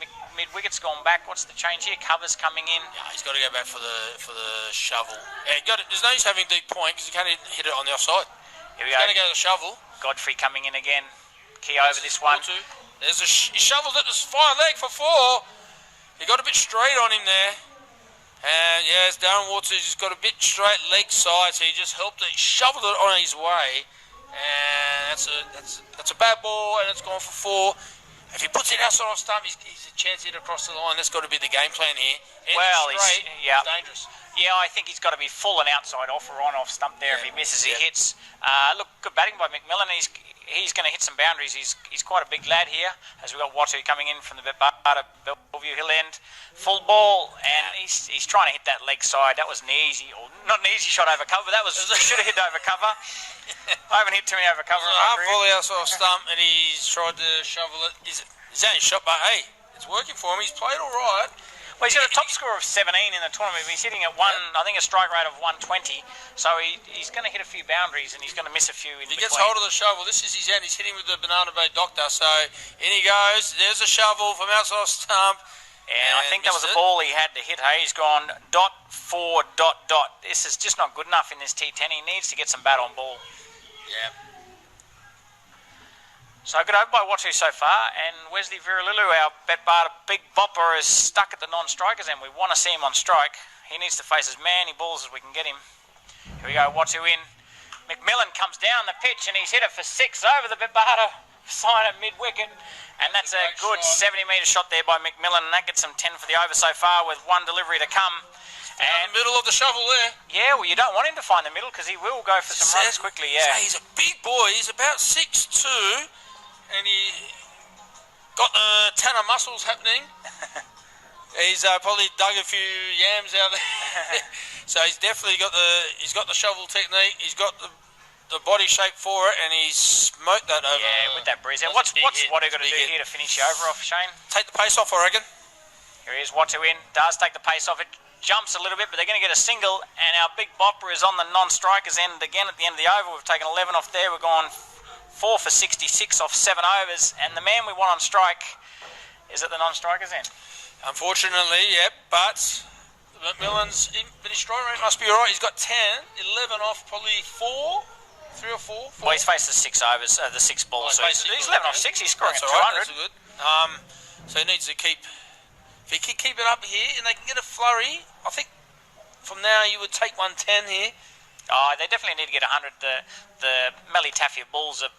gone back. What's the change here? Covers coming in. Yeah, he's got to go back for the shovel. Yeah, there's no use having deep point because he can't hit it on the offside. Here we go. He's going to go to the shovel. Godfrey coming in again. Key over this one. He shovels it to 5 leg for 4. He got a bit straight on him there. And yes, Darren Waters just got a bit straight leg side, so he just helped it. He shoveled it on his way, and that's a bad ball, and it's gone for 4. If he puts it outside off stump, he's a chance to hit across the line. That's got to be the game plan here. He's dangerous. Yeah, I think he's got to be full and outside off or on off stump there. If he misses, he hits. Look, good batting by McMillan. He's going to hit some boundaries. He's quite a big lad here, as we've got Watu coming in from the Bellevue Hill end. Full ball, and he's trying to hit that leg side. That was not an easy shot over cover. That was should have hit over cover. I haven't hit too many over cover. Half volley outside stump, and he's tried to shovel it. He's only shot, but hey, it's working for him. He's played all right. Well, he's got a top score of 17 in the tournament. He's hitting at I think a strike rate of 120. So he's going to hit a few boundaries, and he's going to miss a few in between. He gets hold of the shovel. This is his end. He's hitting with the Banana Bay Doctor. So in he goes. There's a shovel from outside stump. And I think that was a ball he had to hit. Hey, he's gone ... This is just not good enough in this T10. He needs to get some bat on ball. Yeah. So good over by Watu so far, and Wesley Viralilu, our Bet-Barter big bopper, is stuck at the non-strikers, and we want to see him on strike. He needs to face as many balls as we can get him. Here we go, Watu in. McMillan comes down the pitch, and he's hit it for 6 over the Bet-Barter sign at mid-wicket. And that's a good 70-metre shot there by McMillan, and that gets him 10 for the over so far with one delivery to come. And the middle of the shovel there. Yeah, well, you don't want him to find the middle because he will go for some runs quickly, yeah. He's a big boy. He's about 6'2", and he got the tanner muscles happening. He's probably dug a few yams out there. So he's definitely got the shovel technique. He's got the body shape for it, and he's smoked that over. Yeah, with that breeze. What's Watu got to do here to finish you over off, Shane? Take the pace off, I reckon. Here he is, Watu in. Does take the pace off. It jumps a little bit, but they're going to get a single, and our big bopper is on the non-strikers end again at the end of the over. We've taken 11 off there. We're gone 4 for 66 off 7 overs, and the man we want on strike is at the non-strikers end. Unfortunately, yep, but McMillan's but his strike rate must be all right. He's got 10, 11 off probably 3 or 4. Well, he's faced the 6 overs, the 6 balls. So he's 11 off 6. He's scoring at 200. Right, that's good. So he needs to keep. If he can keep it up here, and they can get a flurry, I think from now you would take 110 here. Oh, they definitely need to get 100. The Melly Taffia Bulls are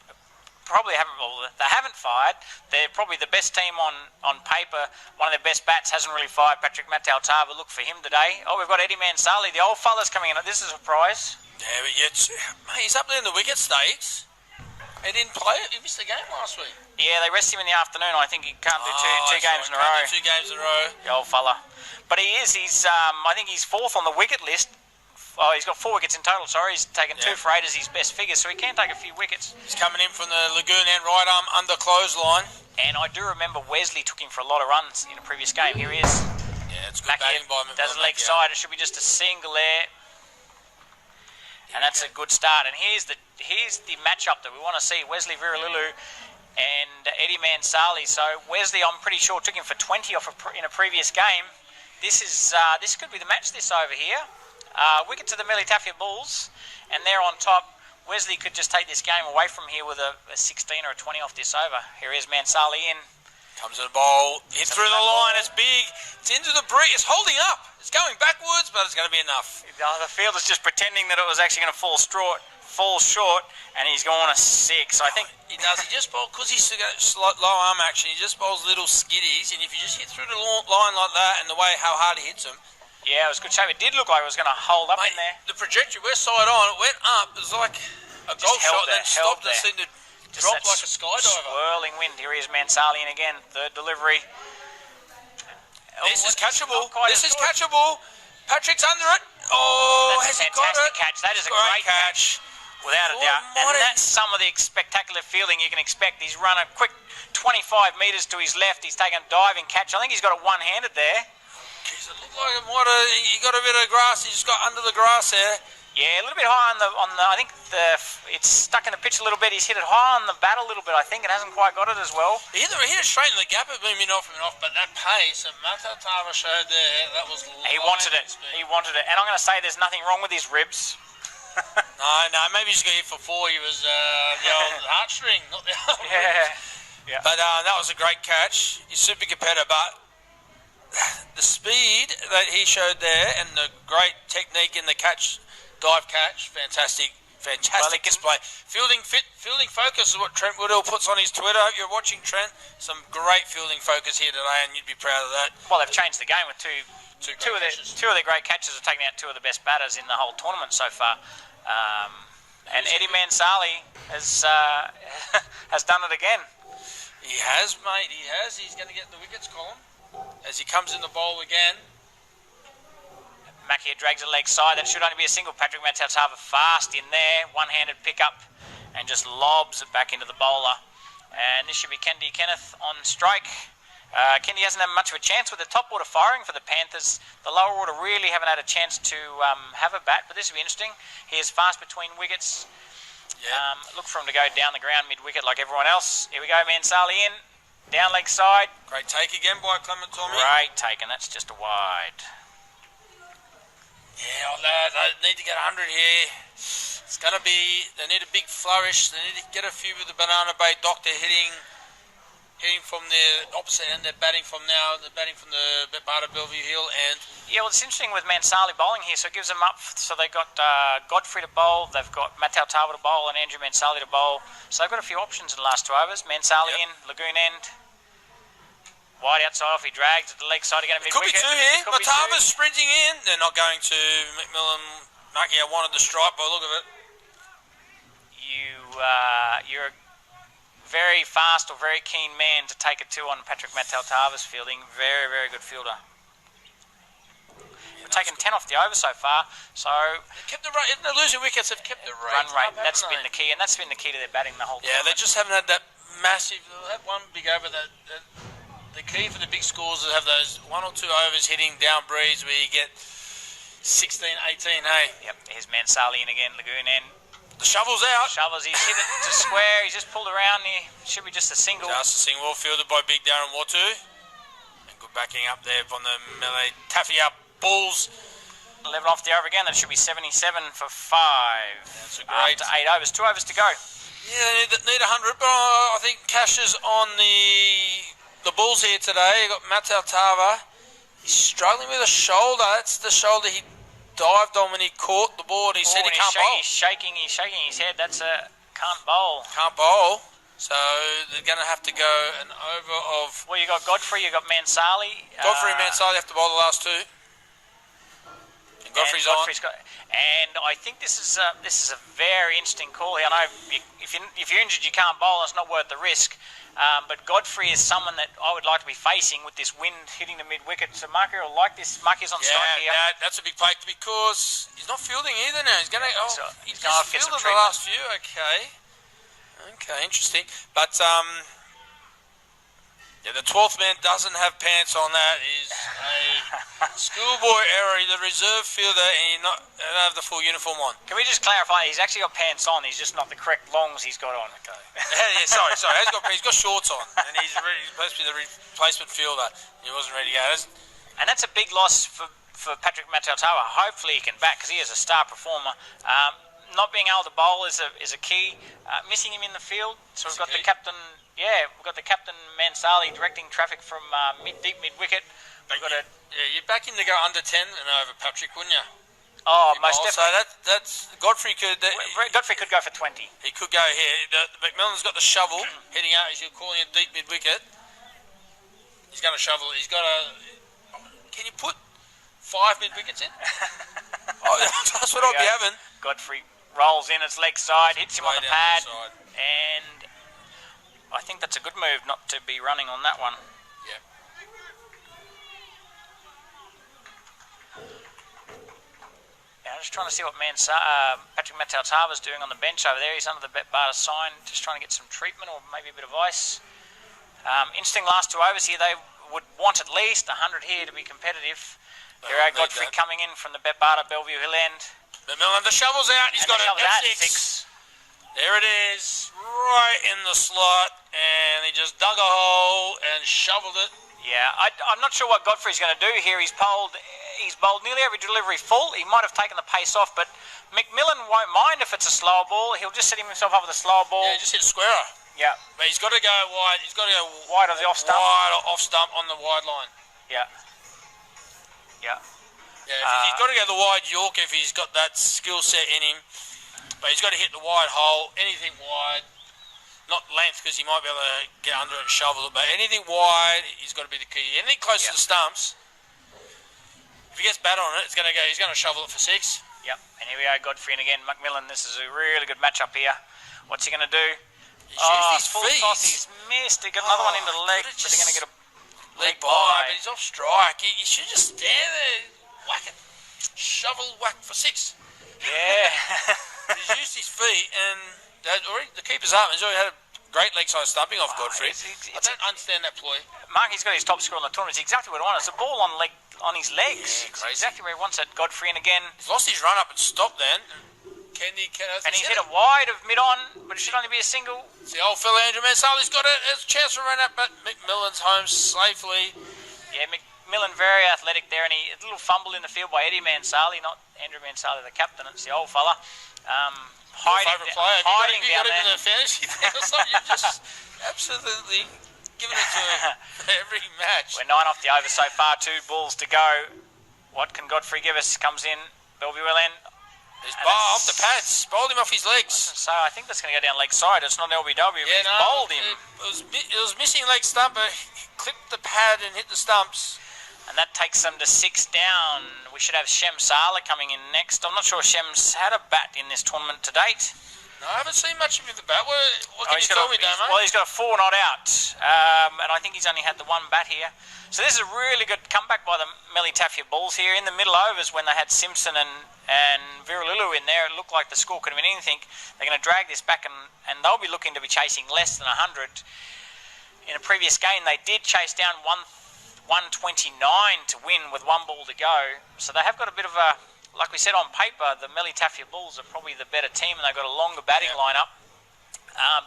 probably haven't fired. They're probably the best team on paper. One of their best bats hasn't really fired. Patrick Mataltava, look for him today. Oh, we've got Eddie Mansali, the old fella's coming in. This is a surprise. Yeah, but mate, he's up there in the wicket stakes. He didn't play it. He missed the game last week. Yeah, they rest him in the afternoon. I think he can't do two games in a row. 2 games in a row. The old fella. But he's I think he's 4th on the wicket list. Oh, he's got 4 wickets in total, sorry. He's taken 2 for 8 as his best figure, so he can take a few wickets. He's coming in from the Lagoon end right arm under clothesline. And I do remember Wesley took him for a lot of runs in a previous game. Here he is. Yeah, it's good batting by him. Does a leg side. It should be just a single there. And that's a good start. And here's the matchup that we want to see. Wesley Viralilu and Eddie Mansali. So Wesley, I'm pretty sure, took him for 20 off in a previous game. This could be the match this over here. Wicket to the Melly Taffia Bulls, and they're on top. Wesley could just take this game away from here with a 16 or a 20 off this over. Here is Mansali in. Comes in the bowl, hits through the line, it's big, it's into the breeze, it's holding up, it's going backwards, but it's going to be enough. The fielder's just pretending that it was actually going to fall short, and he's going a 6. I think he does. He just bowls, because he's got low arm action, he just bowls little skiddies, and if you just hit through the line like that, and the way how hard he hits them. Yeah, it was a good shape. It did look like it was going to hold up in there. The trajectory, we're side on, it went up, it was like a golf shot, then stopped and seemed to drop like a skydiver. Swirling wind. Here he is, Mansali in again. 3rd delivery. This is catchable. This is catchable. Patrick's under it. Oh, that's a fantastic catch. That is a great catch. Without a doubt. And that's some of the spectacular fielding you can expect. He's run a quick 25 metres to his left. He's taken a diving catch. I think he's got it one-handed there. Jeez, it looked like he got a bit of grass. He just got under the grass there. Yeah, a little bit high on the. I think it's stuck in the pitch a little bit. He's hit it high on the bat a little bit. I think it hasn't quite got it as well. He hit it straight in the gap. It been off, but that pace that Matatava showed there, that was. He wanted it. He wanted it, and I'm going to say there's nothing wrong with his ribs. No, maybe he's going to hit for 4. He was the old heartstring, not the old. Yeah. But that was a great catch. He's super competitive, but the speed that he showed there and the great technique in the dive catch, fantastic display. Fielding focus is what Trent Woodhill puts on his Twitter. I hope you're watching, Trent. Some great fielding focus here today, and you'd be proud of that. Well, they've changed the game with two of their great catches have taken out 2 of the best batters in the whole tournament so far. And Eddie Mansali has done it again. He has, mate. He has. He's going to get the wickets, Colin, as he comes in the bowl again. Macchia drags a leg side. That should only be a single. Patrick Mataltava fast in there. One-handed pick-up and just lobs it back into the bowler. And this should be Kendi Kenneth on strike. Kendi hasn't had much of a chance with the top order firing for the Panthers. The lower order really haven't had a chance to have a bat, but this will be interesting. He is fast between wickets. Yeah. Look for him to go down the ground mid-wicket like everyone else. Here we go, Mansali in. Down leg side. Great take again by Clement Tommy. Great take, and that's just a wide. Yeah, I need to get 100 here. It's It's going to be, they need a big flourish. They need to get a few with the Banana Bay Doctor hitting from the opposite end. They're batting from now. They're batting from the Barbara Bellevue Hill end. Yeah, well, it's interesting with Mansali bowling here, so it gives them up. So they've got Godfrey to bowl, they've got Matau Tava to bowl, and Andrew Mansali to bowl. So they've got a few options in the last 2 overs. Mansali in, Lagoon end. Wide outside off, he drags at the leg side again at mid-wicket. Could be two here. Matava's sprinting in. They're not going to. McMillan, Makia wanted the strike by the look of it. You're a very fast or very keen man to take a two on Patrick Matau-Tava's fielding. Very, very good fielder. We've taken 10 off the over so far, so... They've kept the run, they're losing wickets, they've kept the run rate. That's been the key, and that's been the key to their batting the whole time. Yeah, they just haven't had that massive... They'll have one big over. The key for the big scores is to have those 1 or 2 overs hitting down breeze where you get 16, 18, hey? Yep, here's Mansali in again, Lagoon end. The shovel's out. Shovels, he's hit it to square, he's just pulled around here. Should be just a single. Just a single, fielded by big Darren Watu. And good backing up there from the melee. Taffy up, Bulls. 11 off the over again, that should be 77 for 5. That's a great. After 8 overs, 2 overs to go. Yeah, they need 100, but I think Cash is on the Bulls here today. You've got Matau Tava. He's struggling with a shoulder. That's the shoulder he dived on when he caught the ball and he said he can't bowl. He's shaking his head. That's a can't bowl. Can't bowl. So they're going to have to go an over of... Well, you got Godfrey, you got Mansali. Godfrey and Mansali have to bowl the last 2. And Godfrey's on. And I think this is a very interesting call here. I know if you're injured, you can't bowl. It's not worth the risk. But Godfrey is someone that I would like to be facing with this wind hitting the mid-wicket. So Marky will like this. Marky's on strike here. Yeah, that's a big play because he's not fielding either now. He's going to... Oh, so he's just fielded the last few. Okay, interesting. But, yeah, the 12th man doesn't have pants on. That is a schoolboy error. He's a reserve fielder and you don't have the full uniform on. Can we just clarify? He's actually got pants on. He's just not the correct longs he's got on. Okay. Yeah, sorry. He's got shorts on and he's supposed to be the replacement fielder. He wasn't ready to go. And that's a big loss for Patrick Matau-Tava. Hopefully he can back because he is a star performer. Not being able to bowl is a key. Missing him in the field. So we've got the captain... Yeah, we've got the captain Mansali directing traffic from deep mid-wicket. You'd back him to go under 10 and over Patrick, wouldn't you? Oh, most definitely. So that's Godfrey could... Godfrey could go for 20. He could go here. The McMillan's got the shovel heading out. He's calling it deep mid-wicket. He's going to shovel. He's got a... Can you put 5 mid-wickets in? That's what I'll be having. Godfrey rolls in its leg side, hits him on the pad, and I think that's a good move not to be running on that one. Yeah. I'm just trying to see what Patrick Matau-Tava's doing on the bench over there. He's under the Betbarter sign, just trying to get some treatment or maybe a bit of ice. Interesting last 2 overs here. They would want at least 100 here to be competitive. Here Godfrey coming in from the Betbarter Bellevue Hill end. McMillan, the shovel's out. He's got it at 6. There it is, right in the slot, and he just dug a hole and shoveled it. Yeah, I'm not sure what Godfrey's going to do here. He's bowled nearly every delivery full. He might have taken the pace off, but McMillan won't mind if it's a slower ball. He'll just set himself up with a slower ball. Yeah, just hit a squarer. Yeah. But he's got to go wide. He's got to go wide of the off stump. Wide off stump on the wide line. Yeah. Yeah. Yeah, he's got to go the wide York if he's got that skill set in him. But he's got to hit the wide hole, anything wide. Not length, because he might be able to get under it and shovel it, but anything wide, he's got to be the key. Anything close to the stumps, if he gets bat on it, he's going to shovel it for 6. Yep, and here we are, Godfrey and again, McMillan. This is a really good matchup here. What's he going to do? He's used his full feet. Toss, he's missed. He got another one into the leg, but they're going to get a leg by. But he's off strike. He should just stand there, whack it, shovel, whack for 6. Yeah. He's used his feet, and the keeper's up. He's already had a great leg side stumping off Godfrey. I don't understand that ploy. Marky's got his top score in the tournament. It's exactly what he wants. It's a ball on his legs. Yeah, it's exactly where he wants it. Godfrey, and again. He's lost his run up and stopped then. And he's hit it wide of mid-on, but it should only be a single. It's the old fella Andrew Mansali's got it. There's a chance to run up, but McMillan's home safely. Yeah, Macmillan very athletic there, and a little fumble in the field by Eddie Mansali, not Andrew Mansali, the captain. It's the old fella. Hiding down there. The fantasy thing or something? You've just absolutely given it to him every match. We're 9 off the over so far, 2 balls to go. What can Godfrey give us? Comes in, Bellevue will end. He's off the pads, bowled him off his legs. So I think that's going to go down leg side. It's not LBW, but he's bowled him. It was missing leg stump, but he clipped the pad and hit the stumps. And that takes them to 6 down. We should have Shem Sala coming in next. I'm not sure Shem's had a bat in this tournament to date. No, I haven't seen much of him with the bat. What can you tell me, Damo? Well, he's got a 4 not out. And I think he's only had the 1 bat here. So this is a really good comeback by the Melly Tafia Bulls here. In the middle overs when they had Simpson and Virululu in there, it looked like the score could have been anything. They're going to drag this back and they'll be looking to be chasing less than 100. In a previous game, they did chase down 129 to win with 1 ball to go. So they have got a bit of a, like we said on paper, the Melly Tafia Bulls are probably the better team and they've got a longer batting lineup.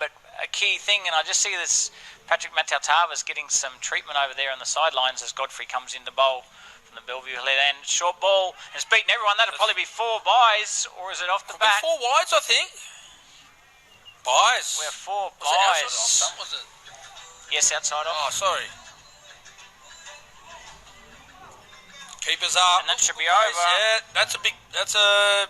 But a key thing, and I just see this Patrick Matautava's getting some treatment over there on the sidelines as Godfrey comes in to bowl from the Bellevue lead end. Short ball, and it's beaten everyone. That'll probably be 4 byes, or is it off the bat? 4 wides, I think. Byes. We have 4 Was byes. it outside off stump, was it? Yes, outside off. Oh, sorry. Keepers up. And that should be over. Yeah, that's a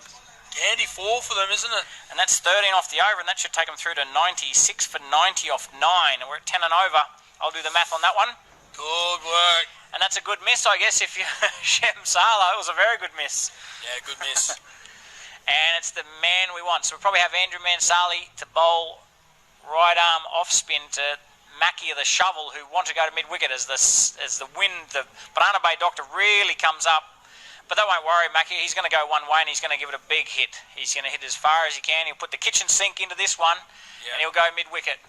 handy 4 for them, isn't it? And that's 13 off the over, and that should take them through to 96 for 90 off 9. And we're at 10 and over. I'll do the math on that one. Good work. And that's a good miss, I guess, if you Shem Sala. It was a very good miss. Yeah, good miss. And it's the man we want. So we'll probably have Andrew Mansali to bowl right arm off spin to Mackie of the shovel, who want to go to mid-wicket as the wind, the Banana Bay doctor really comes up. But that won't worry, Mackie. He's going to go one way and he's going to give it a big hit. He's going to hit as far as he can. He'll put the kitchen sink into this one and he'll go mid-wicket.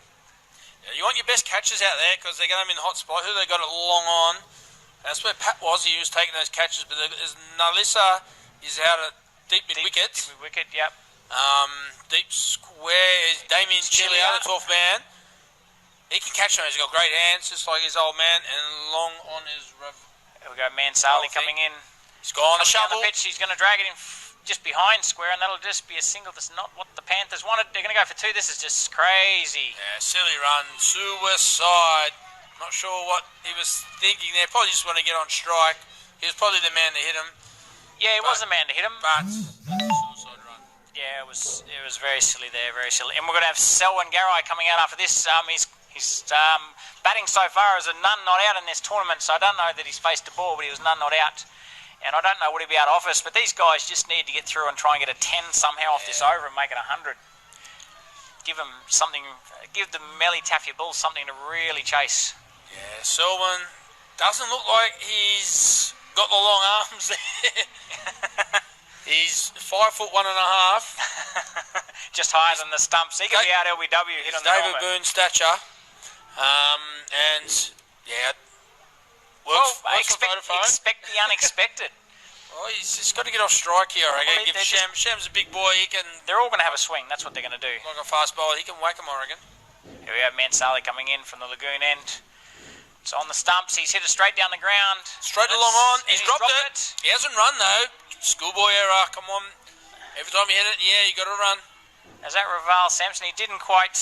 Yeah, you want your best catches out there because they're going to be in the hot spot. Who they got it long on? That's where Pat was. He was taking those catches. But Nalissa is out at deep mid-wicket. Deep mid-wicket, yep. Deep square is Damien Chillier, the 12th man. He can catch them. He's got great hands, just like his old man, and long on his... Here we go, Mansali coming in. He's gone the shovel. Down the pitch, he's going to drag it in just behind square, and that'll just be a single. That's not what the Panthers wanted. They're going to go for 2. This is just crazy. Yeah, silly run. Suicide. Not sure what he was thinking there. Probably just want to get on strike. He was probably the man to hit him. Yeah, he was the man to hit him. But suicide run. Yeah, it was very silly there, very silly. And we're going to have Selwyn Garai coming out after this. He's batting so far as a none not out in this tournament, so I don't know that he's faced a ball, but he was none not out. And I don't know what he'll be out of office, but these guys just need to get through and try and get a 10 somehow off this over and make it 100. Give them something, give the Melly Tafia Bulls something to really chase. Yeah, Selwyn doesn't look like he's got the long arms there. He's 5'1.5". Just higher than the stumps. He could be out LBW hit on the David Boone stature. And yeah. Expect the unexpected. Well, he's just got to get off strike here. I reckon. Give Shem's a big boy. He can. They're all going to have a swing. That's what they're going to do. Like a fast bowler, he can whack him, I reckon. Here we have Mansali coming in from the lagoon end. It's on the stumps. He's hit it straight down the ground. Straight along on. He's dropped it. He hasn't run though. Schoolboy error. Come on. Every time you hit it, yeah, you got to run. As that Raval Sampson, he didn't take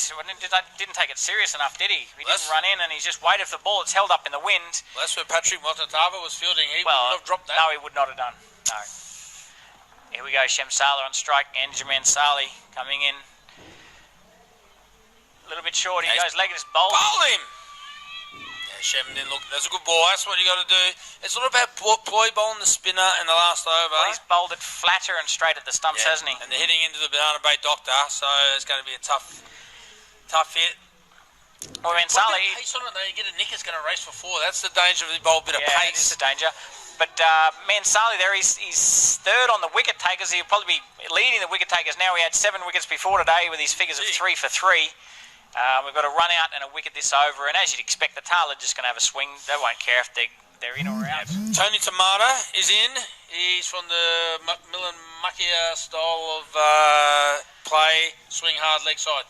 it serious enough, did he? He didn't run in, and he's just waited for the ball. It's held up in the wind. Well, that's where Patrick Motatava was fielding. He wouldn't have dropped that. No, he would not have done. No. Here we go, Shem Sala on strike. Andrew Mansali coming in. A little bit short. He goes leg, just bowled. Bowl him! Yeah, Shem didn't look. That's a good ball. That's what you got to do. It's not about ploy bowling the spinner in the last over. Well, he's bowled it flatter and straight at the stumps, hasn't he? And they're hitting into the Banana Bay Doctor, so it's going to be a tough hit. Well, Mansali... Pace on it, though. You get a nick, it's going to race for 4. That's the danger of the bowl, bit of pace. Yeah, it's a danger. But Mansali there, he's third on the wicket takers. He'll probably be leading the wicket takers now. He had 7 wickets before today with his figures of 3 for 3. We've got a run out and a wicket this over, and as you'd expect, the tail are just going to have a swing. They won't care if they're in or out. Tony Tamata is in. He's from the Macmillan Macchia style of play, swing hard, leg side.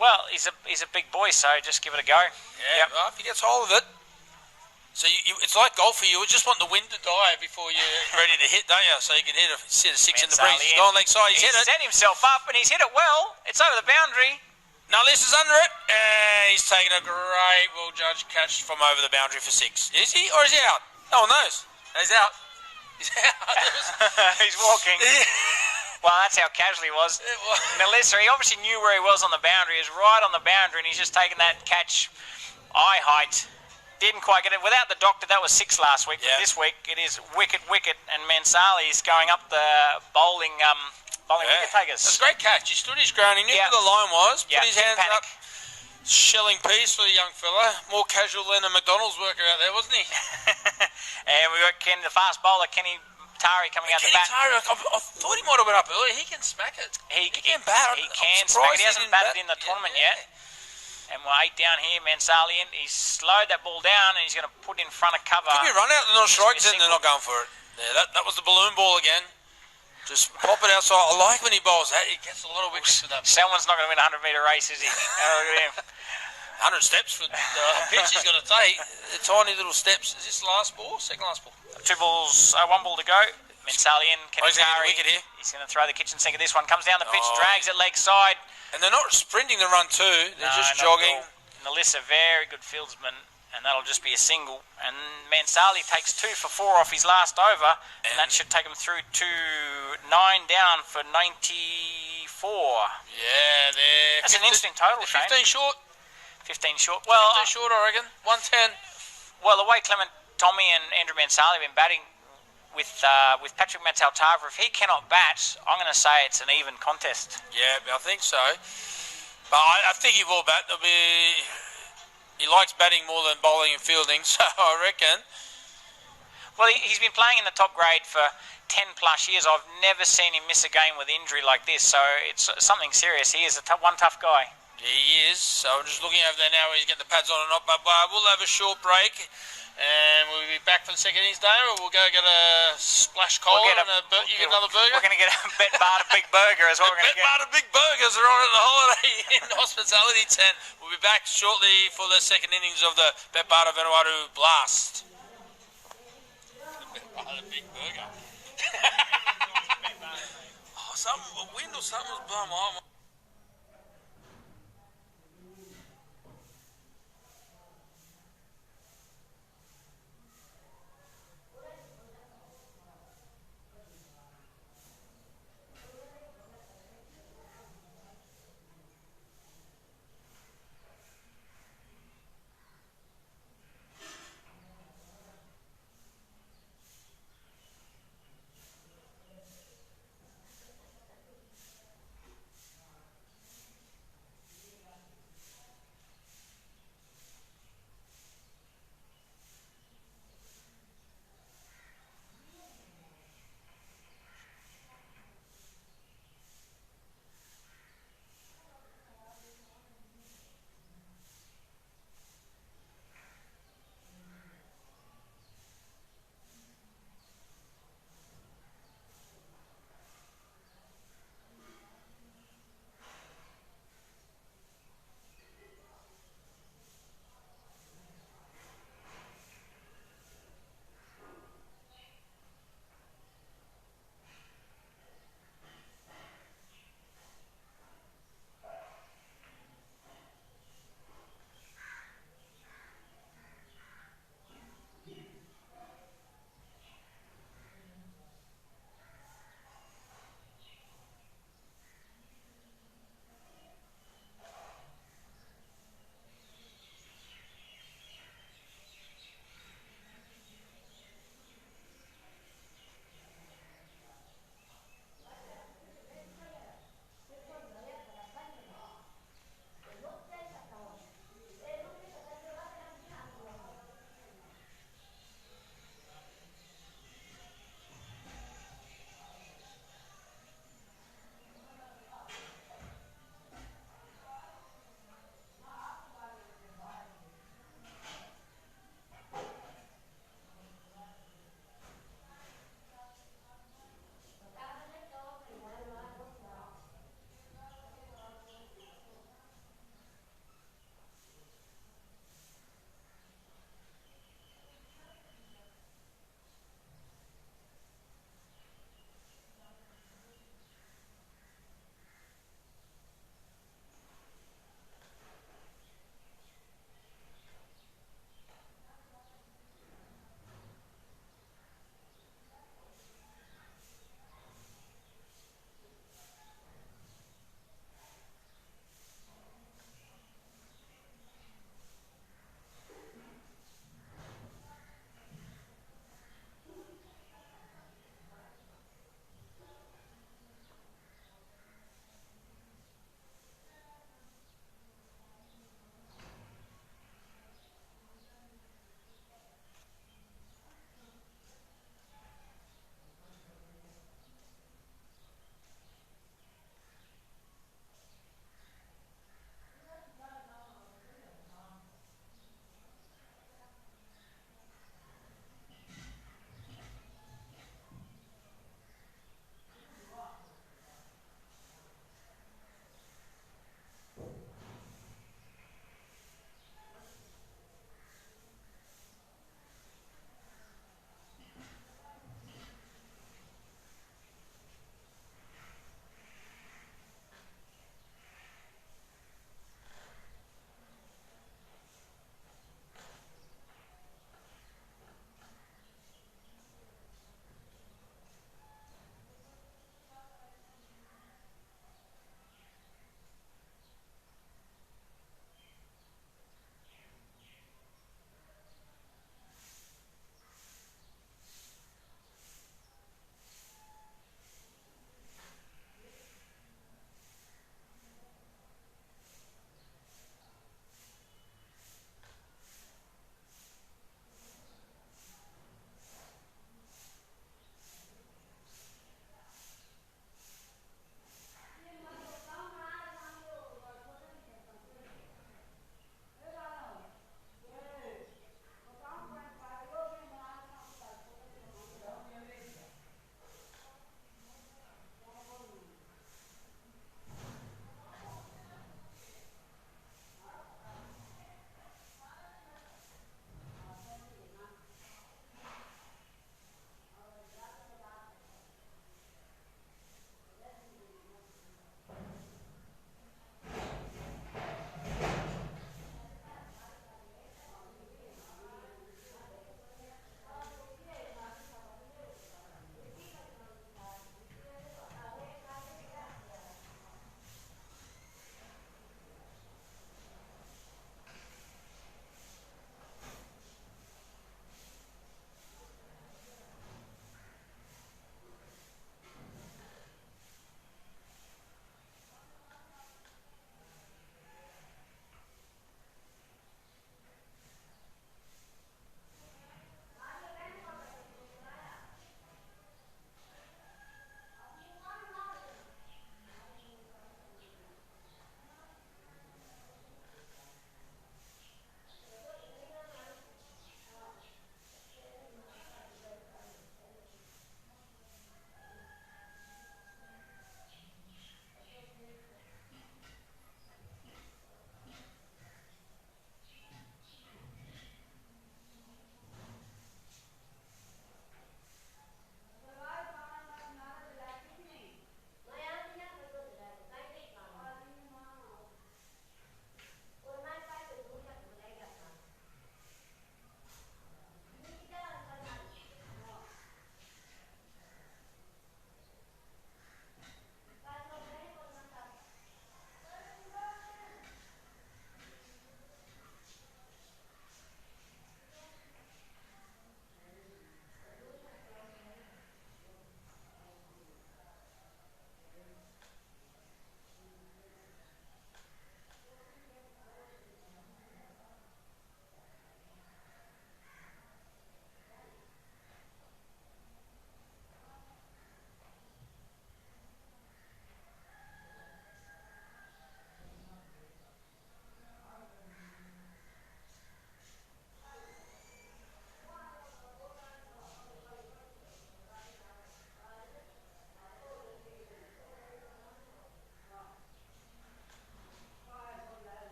Well, he's a big boy, so just give it a go. Yeah, well, if he gets hold of it. So it's like golf for you. You just want the wind to die before you're ready to hit, don't you? So you can hit a 6 in the breeze. He's gone leg side. He's hit it. Set himself up and he's hit it well. It's over the boundary. Now this is under it, and he's taken a great, well-judged catch from over the boundary for 6. Is he, or is he out? No one knows. He's out. He's out. He's walking. Well, that's how casual he was. Melissa, he obviously knew where he was on the boundary. He was right on the boundary, and he's just taken that catch eye height. Didn't quite get it. Without the doctor, that was 6 last week. Yeah. But this week, it is wicket, and Mansali's going up the bowling wicket takers. It's a great catch. He stood his ground. He knew where the line was. Put his hands up. Shelling piece for the young fella. More casual than a McDonald's worker out there, wasn't he? And we got Ken, the fast bowler, Kenny Tari coming out the bat. Tari, I thought he might have been up earlier. He can smack it. He can bat. He can smack it. He hasn't batted in the tournament yet. And we're 8 down here. Mansali in. He's slowed that ball down and he's going to put in front of cover. Could be run out. They're not strikes and they're not going for it. Yeah, that was the balloon ball again. Just pop it outside. I like when he bowls that. He gets a lot of wickets with that. Someone's not going to win a 100-metre race, is he? Look at him. 100 steps for the pitch he's got to take. The tiny little steps. Is this last ball? Second last ball? 2 balls, 1 ball to go. Mansali in. He's going to get a wicket here. He's going to throw the kitchen sink at this one. Comes down the pitch, drags it leg side. And they're not sprinting the run too. They're just jogging. Nalissa, very good fieldsman. And that'll just be a single. And Mansali takes 2 for 4 off his last over. And that should take him through to 9 down for 94. Yeah, they're... That's an instant total, Shane. 15 short. 15 short. Well, 15 short, I reckon. 110. Well, the way Clement Tommy and Andrew Mansali have been batting with Patrick Matsaltava, if he cannot bat, I'm going to say it's an even contest. Yeah, I think so. But I think he will bat. There'll be... He likes batting more than bowling and fielding, so I reckon. Well, he's been playing in the top grade for 10 plus years. I've never seen him miss a game with injury like this, so it's something serious. He is one tough guy. Yeah, he is. So I'm just looking over there now where he's getting the pads on or not. But we'll have a short break, and we'll be back for the second innings, Dave, or we'll go get a splash cola and you get another burger? We're going to get a Bet Barter Big Burger as well. Bet Barter Big Burgers are on at the Holiday Inn Hospitality Tent. We'll be back shortly for the second innings of the Bet Barter Vanuatu Blast. Bet Barter Big Burger. A wind or something was blowing my arm.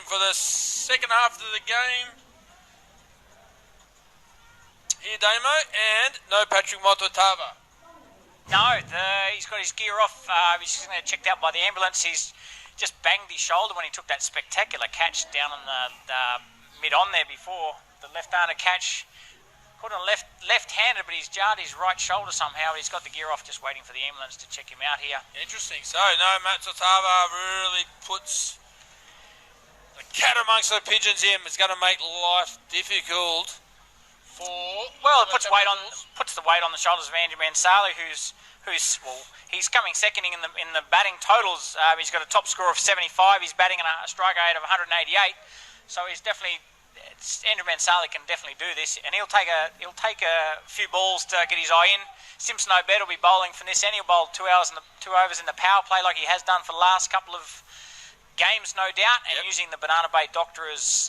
for the second half of the game. Here, Damo, and no Patrick Mototava. No, he's got his gear off. He's just going to checked out by the ambulance. He's just banged his shoulder when he took that spectacular catch down on the mid-on there before. The left-handed catch. Put on left-handed, but he's jarred his right shoulder somehow. He's got the gear off, just waiting for the ambulance to check him out here. Interesting. So, no, Mototava really puts the cat amongst the pigeons here. It's going to make life difficult. Well, it puts the weight on the shoulders of Andrew Mansali, who's he's coming second in the batting totals. He's got a top score of 75. He's batting at a strike rate of 188. So he's definitely Andrew Mansali can definitely do this, and he'll take a few balls to get his eye in. Simpson Obed will be bowling for this, and he'll bowl 2 overs in the power play like he has done for the last couple of games, no doubt, and using the Banana Bay Doctor as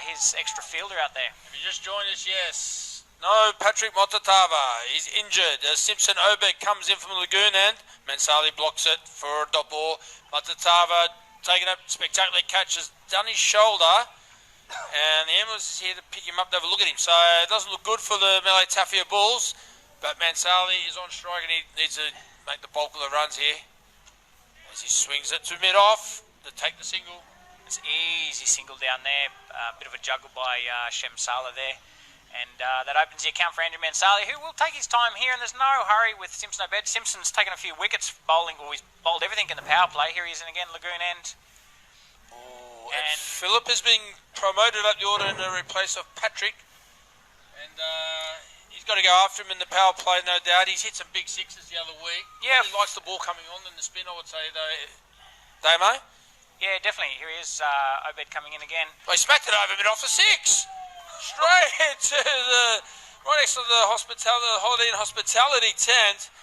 his extra fielder out there. If you just joined us, yes. No, Patrick Mototava. He's injured as Simpson Obed comes in from Lagoon and Mansali blocks it for a dot ball. Mototava taking a spectacular catch, has done his shoulder, and the ambulance is here to pick him up to have a look at him. So it doesn't look good for the Malay Tafia Bulls, but Mansali is on strike and he needs to make the bulk of the runs here as he swings it to mid-off to take the single. It's an easy single down there, a bit of a juggle by Shamsala there, and that opens the account for Andrew Mansali, who will take his time here, and there's no hurry with Simpson Obed. Simpson's taken a few wickets bowling, or he's bowled everything in the power play. Here he is again, Lagoon End. And Philip has been promoted up the order in the replace of Patrick, and he's got to go after him in the power play, no doubt. He's hit some big sixes the other week. Yeah, he likes the ball coming on in the spin, I would say, though. Damo? Yeah, definitely. Here he is, Obed coming in again. Well, he smacked it over mid off the six. Straight to right next to the Holiday Inn hospitality tent.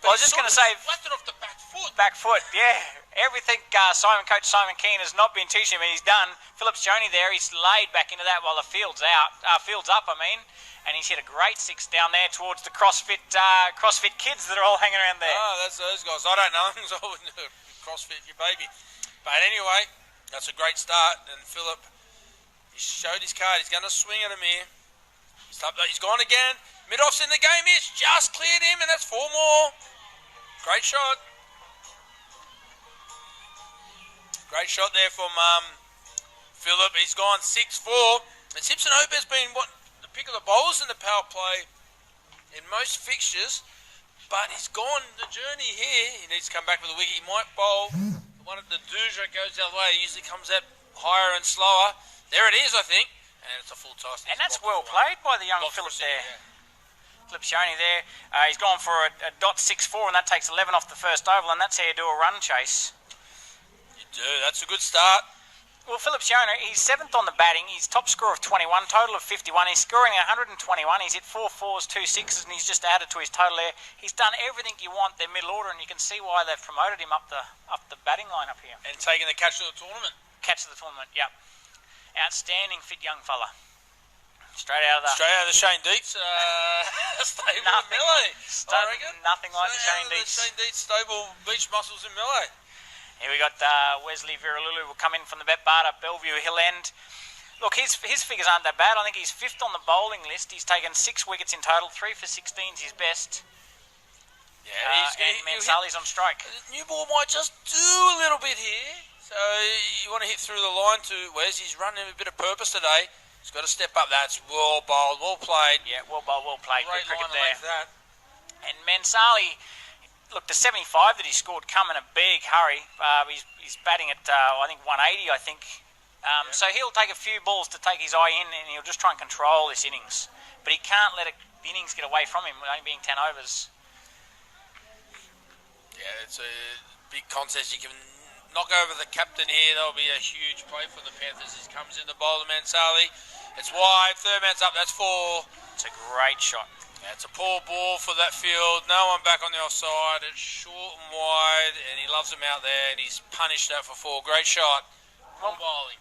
Well, I was just going to say, flapped it off the back foot. Back foot, yeah. Everything Coach Simon Keane has not been teaching him, he's done. Phillips Joni there, he's laid back into that while the field's up, and he's hit a great six down there towards the CrossFit kids that are all hanging around there. Oh, that's those guys. I don't know them, so I wouldn't do CrossFit your baby. But anyway, that's a great start, and Philip, he showed his card. He's going to swing at him here. He's gone again. Mid-off's in the game. He's just cleared him, and that's 4 more. Great shot. Great shot there from Philip. He's gone 6-4. And Simpson Hope has been the pick of the bowlers in the power play in most fixtures, but he's gone the journey here. He needs to come back with a wicket. He might bowl. The one at the Dusra goes the other way. He usually comes out higher and slower. There it is, I think. And it's a full toss. And that's well played by the young Philip there. Yeah. Philip Shoney there. He's gone for a .64, and that takes 11 off the first oval, and that's how you do a run chase. You do. That's a good start. Well, Philip Shona, he's 7th on the batting. He's top score of 21, total of 51. He's scoring 121. He's hit 4 4s, 2 6s, and he's just added to his total there. He's done everything you want, their middle order, and you can see why they've promoted him up the batting line up here. And taking the catch of the tournament. Catch of the tournament, yep. Outstanding fit young fella. Straight out of the Shane Dietz stable nothing, in Melee. Nothing like the Shane Dietz. The Shane Dietz stable beach muscles in Melee. Here we got Wesley Viralulu will come in from the Betbarda Bellevue Hill End. Look, his figures aren't that bad. I think he's 5th on the bowling list. He's taken 6 wickets in total. 3 for 16 is his best. Yeah, and Mansali's on strike. New ball might just do a little bit here. So you want to hit through the line to Wes. He's running a bit of purpose today. He's got to step up. That's well bowled, well played. Yeah, well bowled, well played. Great good cricket line there. Like that. And Mansali, look, the 75 that he scored come in a big hurry. He's batting at, I think, 180, I think. So he'll take a few balls to take his eye in, and he'll just try and control this innings. But he can't let the innings get away from him, with only being 10 overs. Yeah, it's a big contest. You can knock over the captain here. That'll be a huge play for the Panthers. He comes in the bowler, Mansali. It's wide. Third man's up. That's 4. It's a great shot. Yeah, it's a poor ball for that field. No one back on the offside. It's short and wide, and he loves him out there, and he's punished that for 4. Great shot. Well bowling.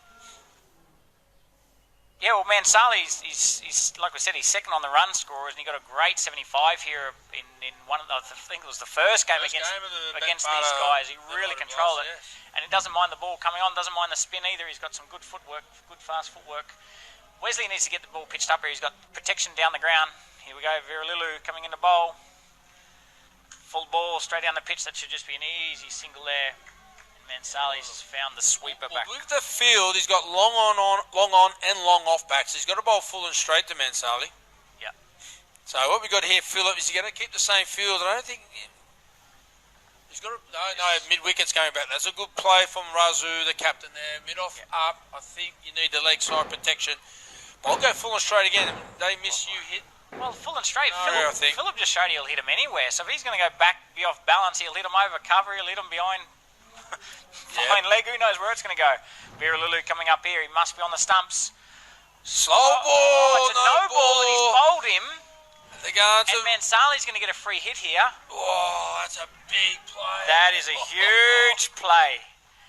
Yeah, well, Mansali, he's like we said, he's second on the run scorers, and he got a great 75 here in one of the, I think it was the first game against these guys. He really controlled it, and he doesn't mind the ball coming on, doesn't mind the spin either. He's got some good footwork, good fast footwork. Wesley needs to get the ball pitched up here. He's got protection down the ground. Here we go, Viralilu coming in to bowl. Full ball, straight down the pitch. That should just be an easy single there. Mansali's found the sweeper back. With the field, he's got long on and long off backs. He's got to bowl full and straight to Mansali. Yeah. So what we got here, Philip, is he going to keep the same field? I don't think he's got to. No, mid wicket's going back. That's a good play from Razu, the captain there. Mid off up. I think you need the leg side protection. But I'll go full and straight again. They miss you hit. Well, full and straight. No, Philip just showed he'll hit him anywhere. So if he's going to go back, be off balance, he'll hit him over cover. He'll hit him behind. Fine leg, who knows where it's going to go. Viralilu coming up here, he must be on the stumps. Slow ball, it's a no ball, and he's bowled him. And Mansali's going to get a free hit here. Oh, that's a big play. That is a huge play.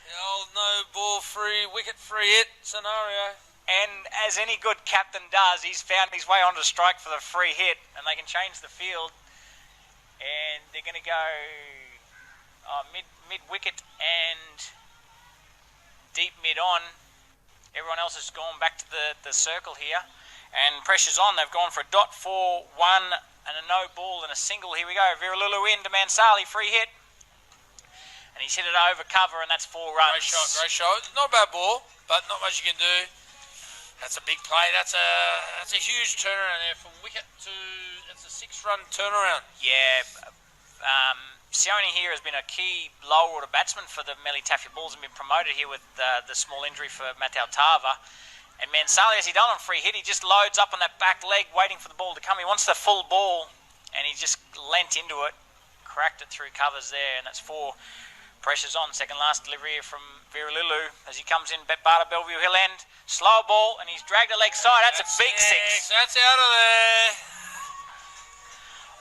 The old no ball free, wicket free hit scenario. And as any good captain does, he's found his way onto strike for the free hit, and they can change the field. And they're going to go mid wicket and deep mid on. Everyone else has gone back to the circle here, and pressure's on. They've gone for a dot, 4-1 and a no ball and a single. Here we go. Viralilu in to Mansali, free hit, and he's hit it over cover, and that's 4 runs. Great shot. Not a bad ball, but not much you can do. That's a big play. That's a huge turnaround there from wicket to. It's a 6-run turnaround. Yeah. Sione here has been a key lower order batsman for the Melly Taffy Bulls and been promoted here with the small injury for Matau Tava. And Mansali, as he done on free hit, he just loads up on that back leg waiting for the ball to come. He wants the full ball, and he just leant into it, cracked it through covers there, and that's 4. Pressure's on. Second last delivery here from Viralilu as he comes in. Bada Bellevue Hill End. Slow ball, and he's dragged the leg side. That's a big 6. That's out of there.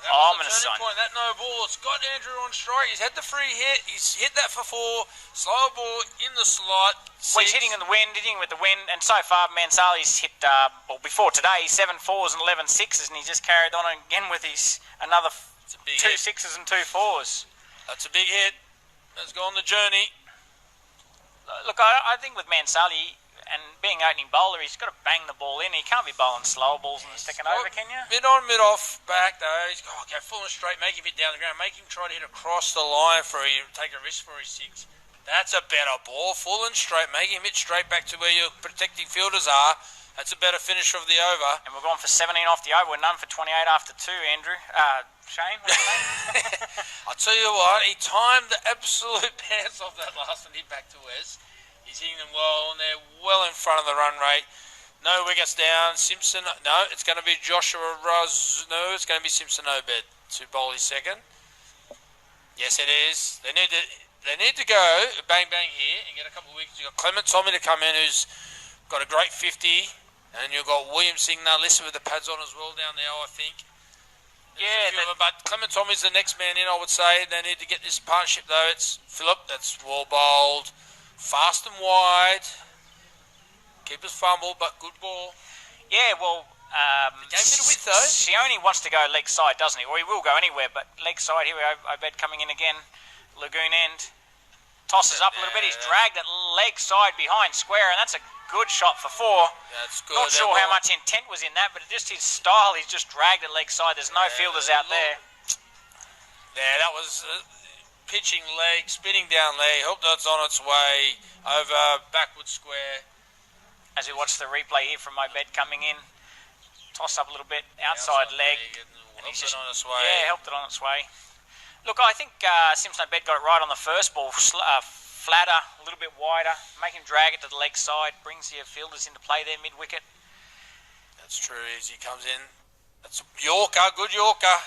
Ominous sign. That no ball. It's got Andrew on strike. He's had the free hit. He's hit that for 4. Slow ball in the slot. Well, he's hitting in the wind, hitting with the wind, and so far Mansali's hit. Before today, 7 4s and 11 6s, and he just carried on again with his another 2 6s and 2 4s. That's a big hit. Let's go on the journey. Look, I think with Mansali. And being opening bowler, he's got to bang the ball in. He can't be bowling slow balls and sticking over, can you? Mid on, mid off, back though. He's got to go full and straight, make him hit down the ground, make him try to hit across the line for take a risk for his 6. That's a better ball, full and straight, make him hit straight back to where your protecting fielders are. That's a better finish of the over. And we're going for 17 off the over. We're none for 28 after 2, Andrew. Shane, what's your name? I'll tell you what, he timed the absolute pants off that last one hit back to Wes. He's hitting them well, and they're well in front of the run rate. No wickets down. Simpson, no, it's going to be Joshua Rose. No, it's going to be Simpson Obed to bowl his second. Yes, it is. They need to go bang bang here and get a couple of wickets. You've got Clement Tommy to come in, who's got a great 50, and you've got William Singh now listed with the pads on as well down there, I think. But Clement Tommy's the next man in, I would say. They need to get this partnership though. It's Phillip, that's well bowled. Fast and wide. Keeper's fumble, but good ball. Yeah, well, game bit of width though. Sione wants to go leg side, doesn't he? Or he will go anywhere, but leg side. Here we go. Obed coming in again. Lagoon end. Tosses up a little bit. He's dragged that leg side behind square, and that's a good shot for 4. That's good. Not sure how much intent was in that, but just his style, he's just dragged it leg side. There's no fielders out there. Yeah, that was... pitching leg, spinning down leg, hooked that's on its way over backward square. As we watch the replay here from Obed coming in, toss up a little bit, outside leg, and he's just on its way. Yeah, helped it on its way. Look, I think Simpson Obed got it right on the first ball, flatter, a little bit wider, make him drag it to the leg side, brings your fielders into play there mid wicket. That's true. As he comes in, that's Yorker, good Yorker.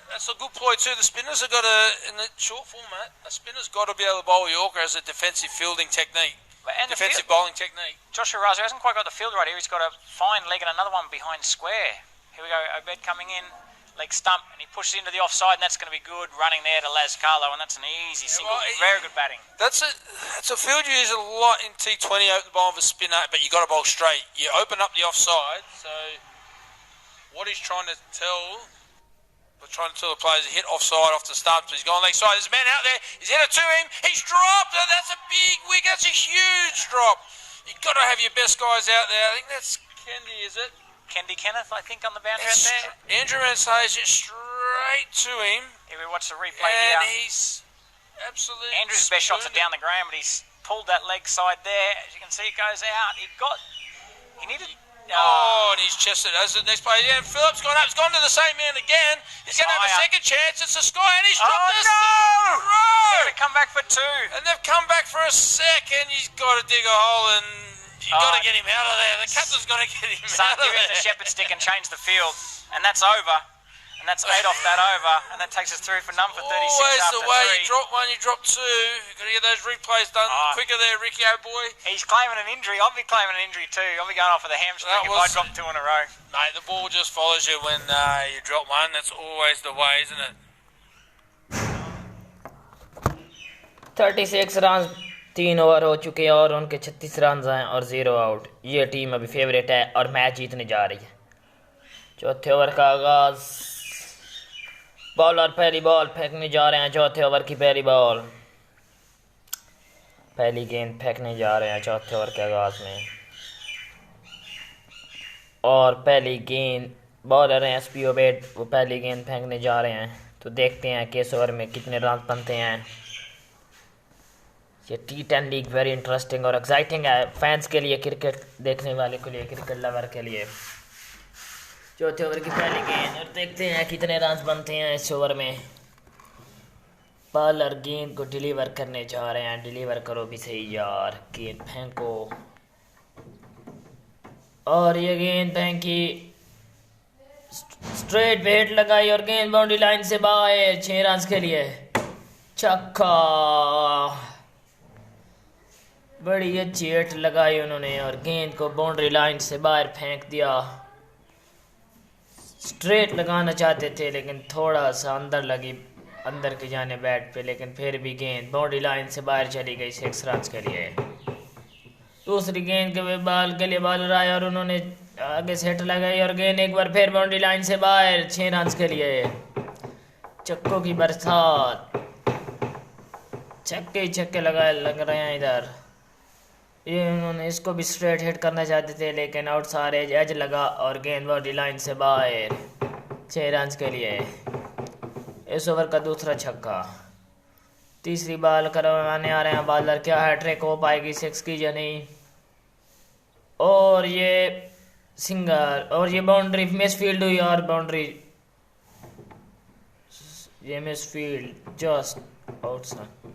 That's a good ploy too. The spinners have got in the short format, a spinner's got to be able to bowl Yorker as a defensive fielding technique. And defensive bowling technique. Joshua Razu hasn't quite got the field right here. He's got a fine leg and another one behind square. Here we go, Obed coming in. leg stump, and he pushes into the offside, and that's going to be good running there to Las Carlo, and that's an easy single. Very good batting. That's a field you use a lot in T20, open the ball with a spinner, but you got to bowl straight. You open up the offside, so what he's trying to tell the players to hit offside off the stumps. He's gone leg side. There's a man out there. He's hit it to him. He's dropped. And that's a big wicket. That's a huge drop. You've got to have your best guys out there. I think that's Kendi, is it? Kendi Kenneth, I think, on the boundary out there. Andrew Mansay's just straight to him. Here we watch the replay here. And he's absolutely... Andrew's best shots are down the ground, but he's pulled that leg side there. As you can see, it goes out. He needed... and he's chested as the next player. Yeah, and Phillips gone up. He's gone to the same man again. He's going to have a second chance. It's a sky, and he's dropped this no! row. They've come back for two. And they've come back for a second. He's got to dig a hole, and you've got to get him out of there. The captain's got to get him out of Give him there. the shepherd stick and change the field. And that's over. And that's 8 off that over. And that takes us through for none for 36 Always after the way. 3. You drop one, you drop two. You've got to get those replays done quicker there, Ricky, oh boy. He's claiming an injury. I'll be claiming an injury too. I'll be going off with a hamstring if I drop 2 in a row. Mate, the ball just follows you when you drop one. That's always the way, isn't it? 36 run 3 over हो चुके हैं और उनके 36 run हैं और 0 out. ये team अभी favourite है और मैच जीतने जा रही है। चौथे ओवर का आगाज। बॉलर पहली बॉल फेंकने जा रहे हैं। चौथे ओवर की पहली बॉल, पहली गेंद फेंकने जा रहे हैं चौथे ओवर के आगाज में। और पहली गेंद बॉलर हैं एसपी ओबेड, वो पहली गेंद फेंकने जा रहे हैं। तो देखते हैं कि इस ओवर में कितने रन बनते हैं। ये T10 लीग वेरी इंटरेस्टिंग और एक्साइटिंग है फैंस के लिए, क्रिकेट देखने वाले के लिए, क्रिकेट लवर के लिए। चौथे ओवर की पहली गेंद और देखते हैं कितने रन बनते हैं इस ओवर में। बॉलर गेंद को डिलीवर करने जा रहे हैं। डिलीवर करो भी सही यार, गेंद फेंको। और ये गेंद फेंकी, स्ट्रेट पे हिट लगाई और गेंद बाउंड्री लाइन से बाहर। 6 रन के लिए छक्का। बड़ी अच्छी हिट लगाई उन्होंने और गेंद को बाउंड्री लाइन से बाहर फेंक दिया। स्ट्रेट लगाना चाहते थे लेकिन थोड़ा सा अंदर लगी, अंदर की जाने बैट पे, लेकिन फिर भी गेंद बाउंड्री लाइन से बाहर चली गई 6 रन के लिए। दूसरी गेंद के बॉल के लिए बॉलर आए और उन्होंने आगे से हिट लगाई और गेंद एक बार फिर बाउंड्री लाइन से बाहर। 6 रन के लिए छक्कों की बरसात। छक्के ही छक्के लग रहे हैं इधर। ये उन्होंने इसको भी स्ट्रेट हिट करना चाहते थे लेकिन आउट सारे एज लगा और गेंद बाउंड्री लाइन से बाहर। 6 रन के लिए इस ओवर का दूसरा छक्का। तीसरी बॉल करवाने आ रहे हैं बॉलर। क्या हैट्रिक हो पाएगी 6 की या नहीं? और ये सिंगल और ये बाउंड्री मिस फील्ड हुई और बाउंड्री, ये miss field just outside.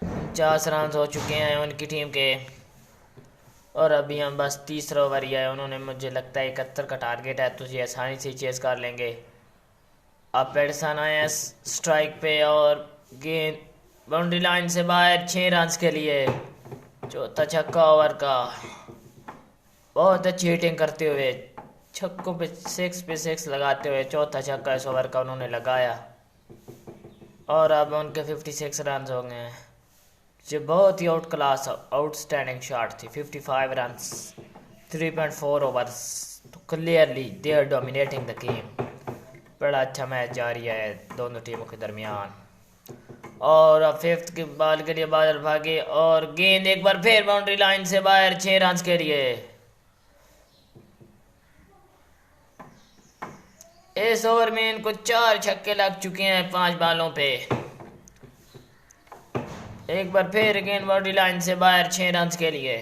50 run हो चुके हैं उनकी टीम के और अभी हम बस तीसरा ओवर ही है। उन्होंने मुझे लगता है 71 का टारगेट है तो ये आसानी से चेस कर लेंगे। अब बैट्समैन आए हैं स्ट्राइक पे और गेंद बाउंड्री लाइन से बाहर। 6 रन के लिए चौथा छक्का ओवर का। बहुत अच्छी हिटिंग करते हुए, छक्कों पे 6 लगाते हुए चौथा छक्का इस ओवर का उन्होंने लगाया और अब उनके 56 रन हो गए हैं। जो बहुत ही आउट क्लास आउटस्टैंडिंग शॉट थी। 55 रन 3.4 ओवर्स, तो clearly they are dominating the game. बड़ा अच्छा मैच जारी है दोनों टीमों के दरमियान। और अब 5th की बॉल के लिए बॉलर भागे और गेंद एक बार फिर बाउंड्री लाइन से बाहर। 6 रन के लिए इस ओवर में इनको 4 छक्के लग चुके हैं 5 बॉलों पे। एक बार फिर गेंद बाउंड्री लाइन से बाहर। 6 रन के लिए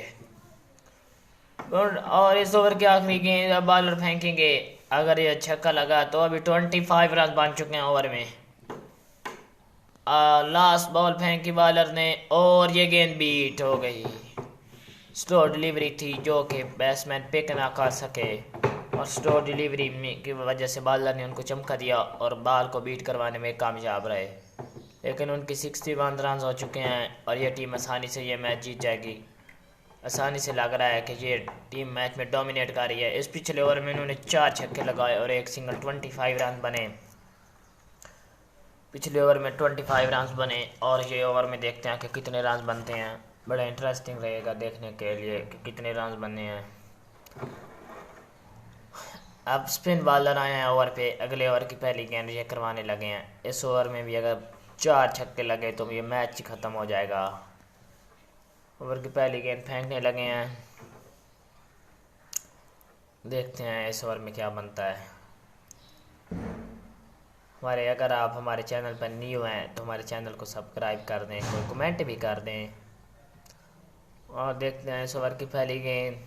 और इस ओवर की आखिरी गेंद अब बॉलर फेंकेंगे। अगर ये छक्का लगा तो अभी 25 रन बन चुके हैं ओवर में। लास्ट बॉल फेंकी बॉलर ने और ये गेंद बीट हो गई। स्लो डिलीवरी थी जो कि बैट्समैन पिक ना कर सके और स्लो डिलीवरी की वजह से बॉलर ने उनको चमका दिया और बॉल को बीट करवाने में कामयाब रहे। लेकिन उनकी 61 रन हो चुके हैं और ये टीम आसानी से ये मैच जीत जाएगी। आसानी से लग रहा है कि ये टीम मैच में डोमिनेट कर रही है। इस पिछले ओवर में इन्होंने 4 छक्के लगाए और एक सिंगल, 25 रन बने। पिछले ओवर में 25 रन बने और ये ओवर में देखते हैं कि कितने रन बनते हैं। बड़ा इंटरेस्टिंग रहेगा देखने के लिए कि कितने रन बने हैं। अब स्पिन बॉलर आए हैं ओवर पे, अगले ओवर की पहली गेंद ये करवाने लगे हैं। इस ओवर में भी अगर 4 छक्के लगे तो ये मैच ही ख़त्म हो जाएगा। ओवर की पहली गेंद फेंकने लगे हैं, देखते हैं इस ओवर में क्या बनता है। अगर आप हमारे चैनल पर न्यू हैं तो हमारे चैनल को सब्सक्राइब कर दें, कोई कमेंट भी कर दें। और देखते हैं इस ओवर की पहली गेंद,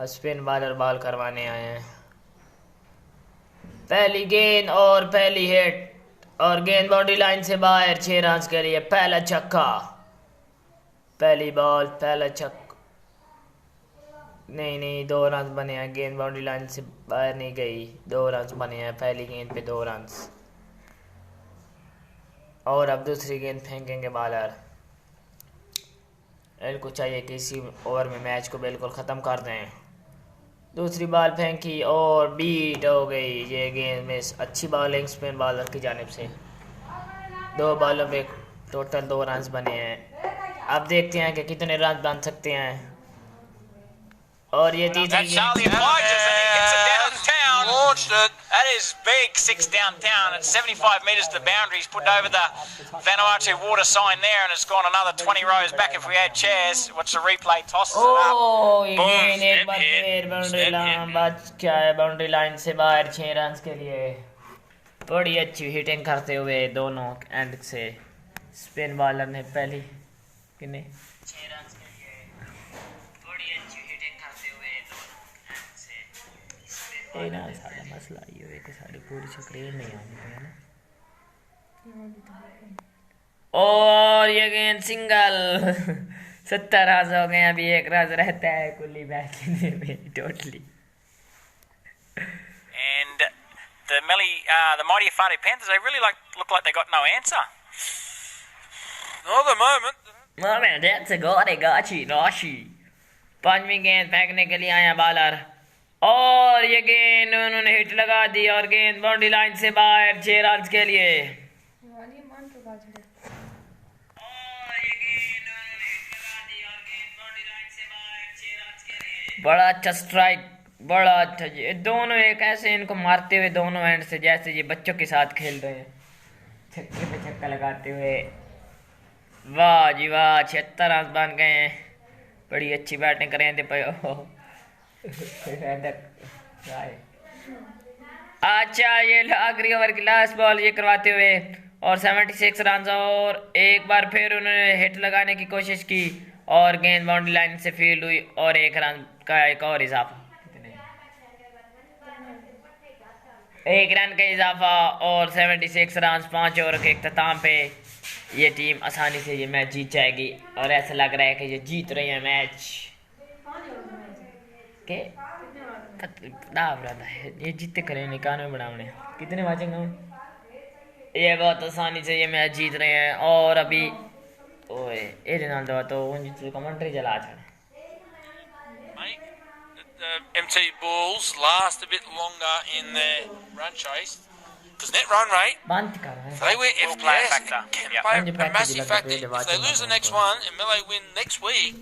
स्पिन बॉलर बॉल करवाने आए हैं। पहली गेंद और पहली हिट और गेंद बाउंड्री लाइन से बाहर, 6 रन के लिए पहला छक्का। पहली बॉल पहला छक्का, नहीं 2 रन बने हैं, गेंद बाउंड्री लाइन से बाहर नहीं गई, 2 रन बने हैं पहली गेंद पे, 2 रन। और अब दूसरी गेंद फेंकेंगे बॉलर। इनको चाहिए कि इसी ओवर में मैच को बिल्कुल ख़त्म कर दें। दूसरी बॉल फेंकी और बीट हो गई ये गेंद में। अच्छी बॉलिंग स्पिन बॉलर की जानिब से। 2 बॉलों पे टोटल 2 रन बने हैं। अब देखते हैं कि कितने रन बन सकते हैं। और ये तीसरी गेंद, Launched it. That is big, 6 downtown. It's 75 metres to the boundary. He's put over the Vanuatu water sign there, and it's gone another 20 rows back if we had chairs. Watch the replay, tosses it up. ये गेंद एक बार फिर boundary line बच क्या है, boundary line से बाहर, 6 run के लिए। बड़ी अच्छी हिटिंग करते हुए दोनों एंड से स्पिन बॉलर ने पहली कितने 6 रन के लिए बड़ी अच्छी हिटिंग करते हुए दोनों एंड से। ये ना सारा मसला ये है कि सारी पूरी स्क्रीन नहीं आनी है ना। और ये गेंद सिंगल। 70 रन हो गए, अभी 1 रन रहता है कुल्ली बैट लेने में totally. And the Maoriafate Panthers, they really look like they got no answer. Not at the moment. Moment, that's a gachi राशि। 5वीं गेंद फेंकने के लिए आया बॉलर और ये गेंद उन्होंने हिट लगा दी और गेंद बाउंड्री लाइन से बाहर, 6 रन के लिए। बड़ा अच्छा स्ट्राइक, बड़ा अच्छा। ये दोनों एक ऐसे इनको मारते हुए दोनों एंड से जैसे ये बच्चों के साथ खेल रहे हैं, छक्के पे छक्का लगाते हुए। वाह जी वाह, 76 रन बन गए हैं। बड़ी अच्छी बैटिंग करें थे पे। अच्छा, ये आखिरी ओवर की लास्ट बॉल ये करवाते हुए और 76 रन और एक बार फिर उन्होंने हिट लगाने की कोशिश की और गेंद बाउंड्री लाइन से फील्ड हुई और 1 रन का एक और इजाफा, 1 रन का इजाफा और 76 रन 5 ओवर के इख्तिताम पे ये टीम आसानी से ये मैच जीत जाएगी। और ऐसा लग रहा है कि ये जीत रही है मैच के ये जीते करें निकानवे बनाने कितने बचेंगे। ये बहुत आसानी से ये मैच जीत रहे हैं। और अभी ओए ये नाल तो कमेंट्री चला छड़े। MT Bulls last a bit longer in their run chase because net run rate. So they win. If Will play a factor. can Yeah. play a massive factor. If they lose the next one and Melee win next week,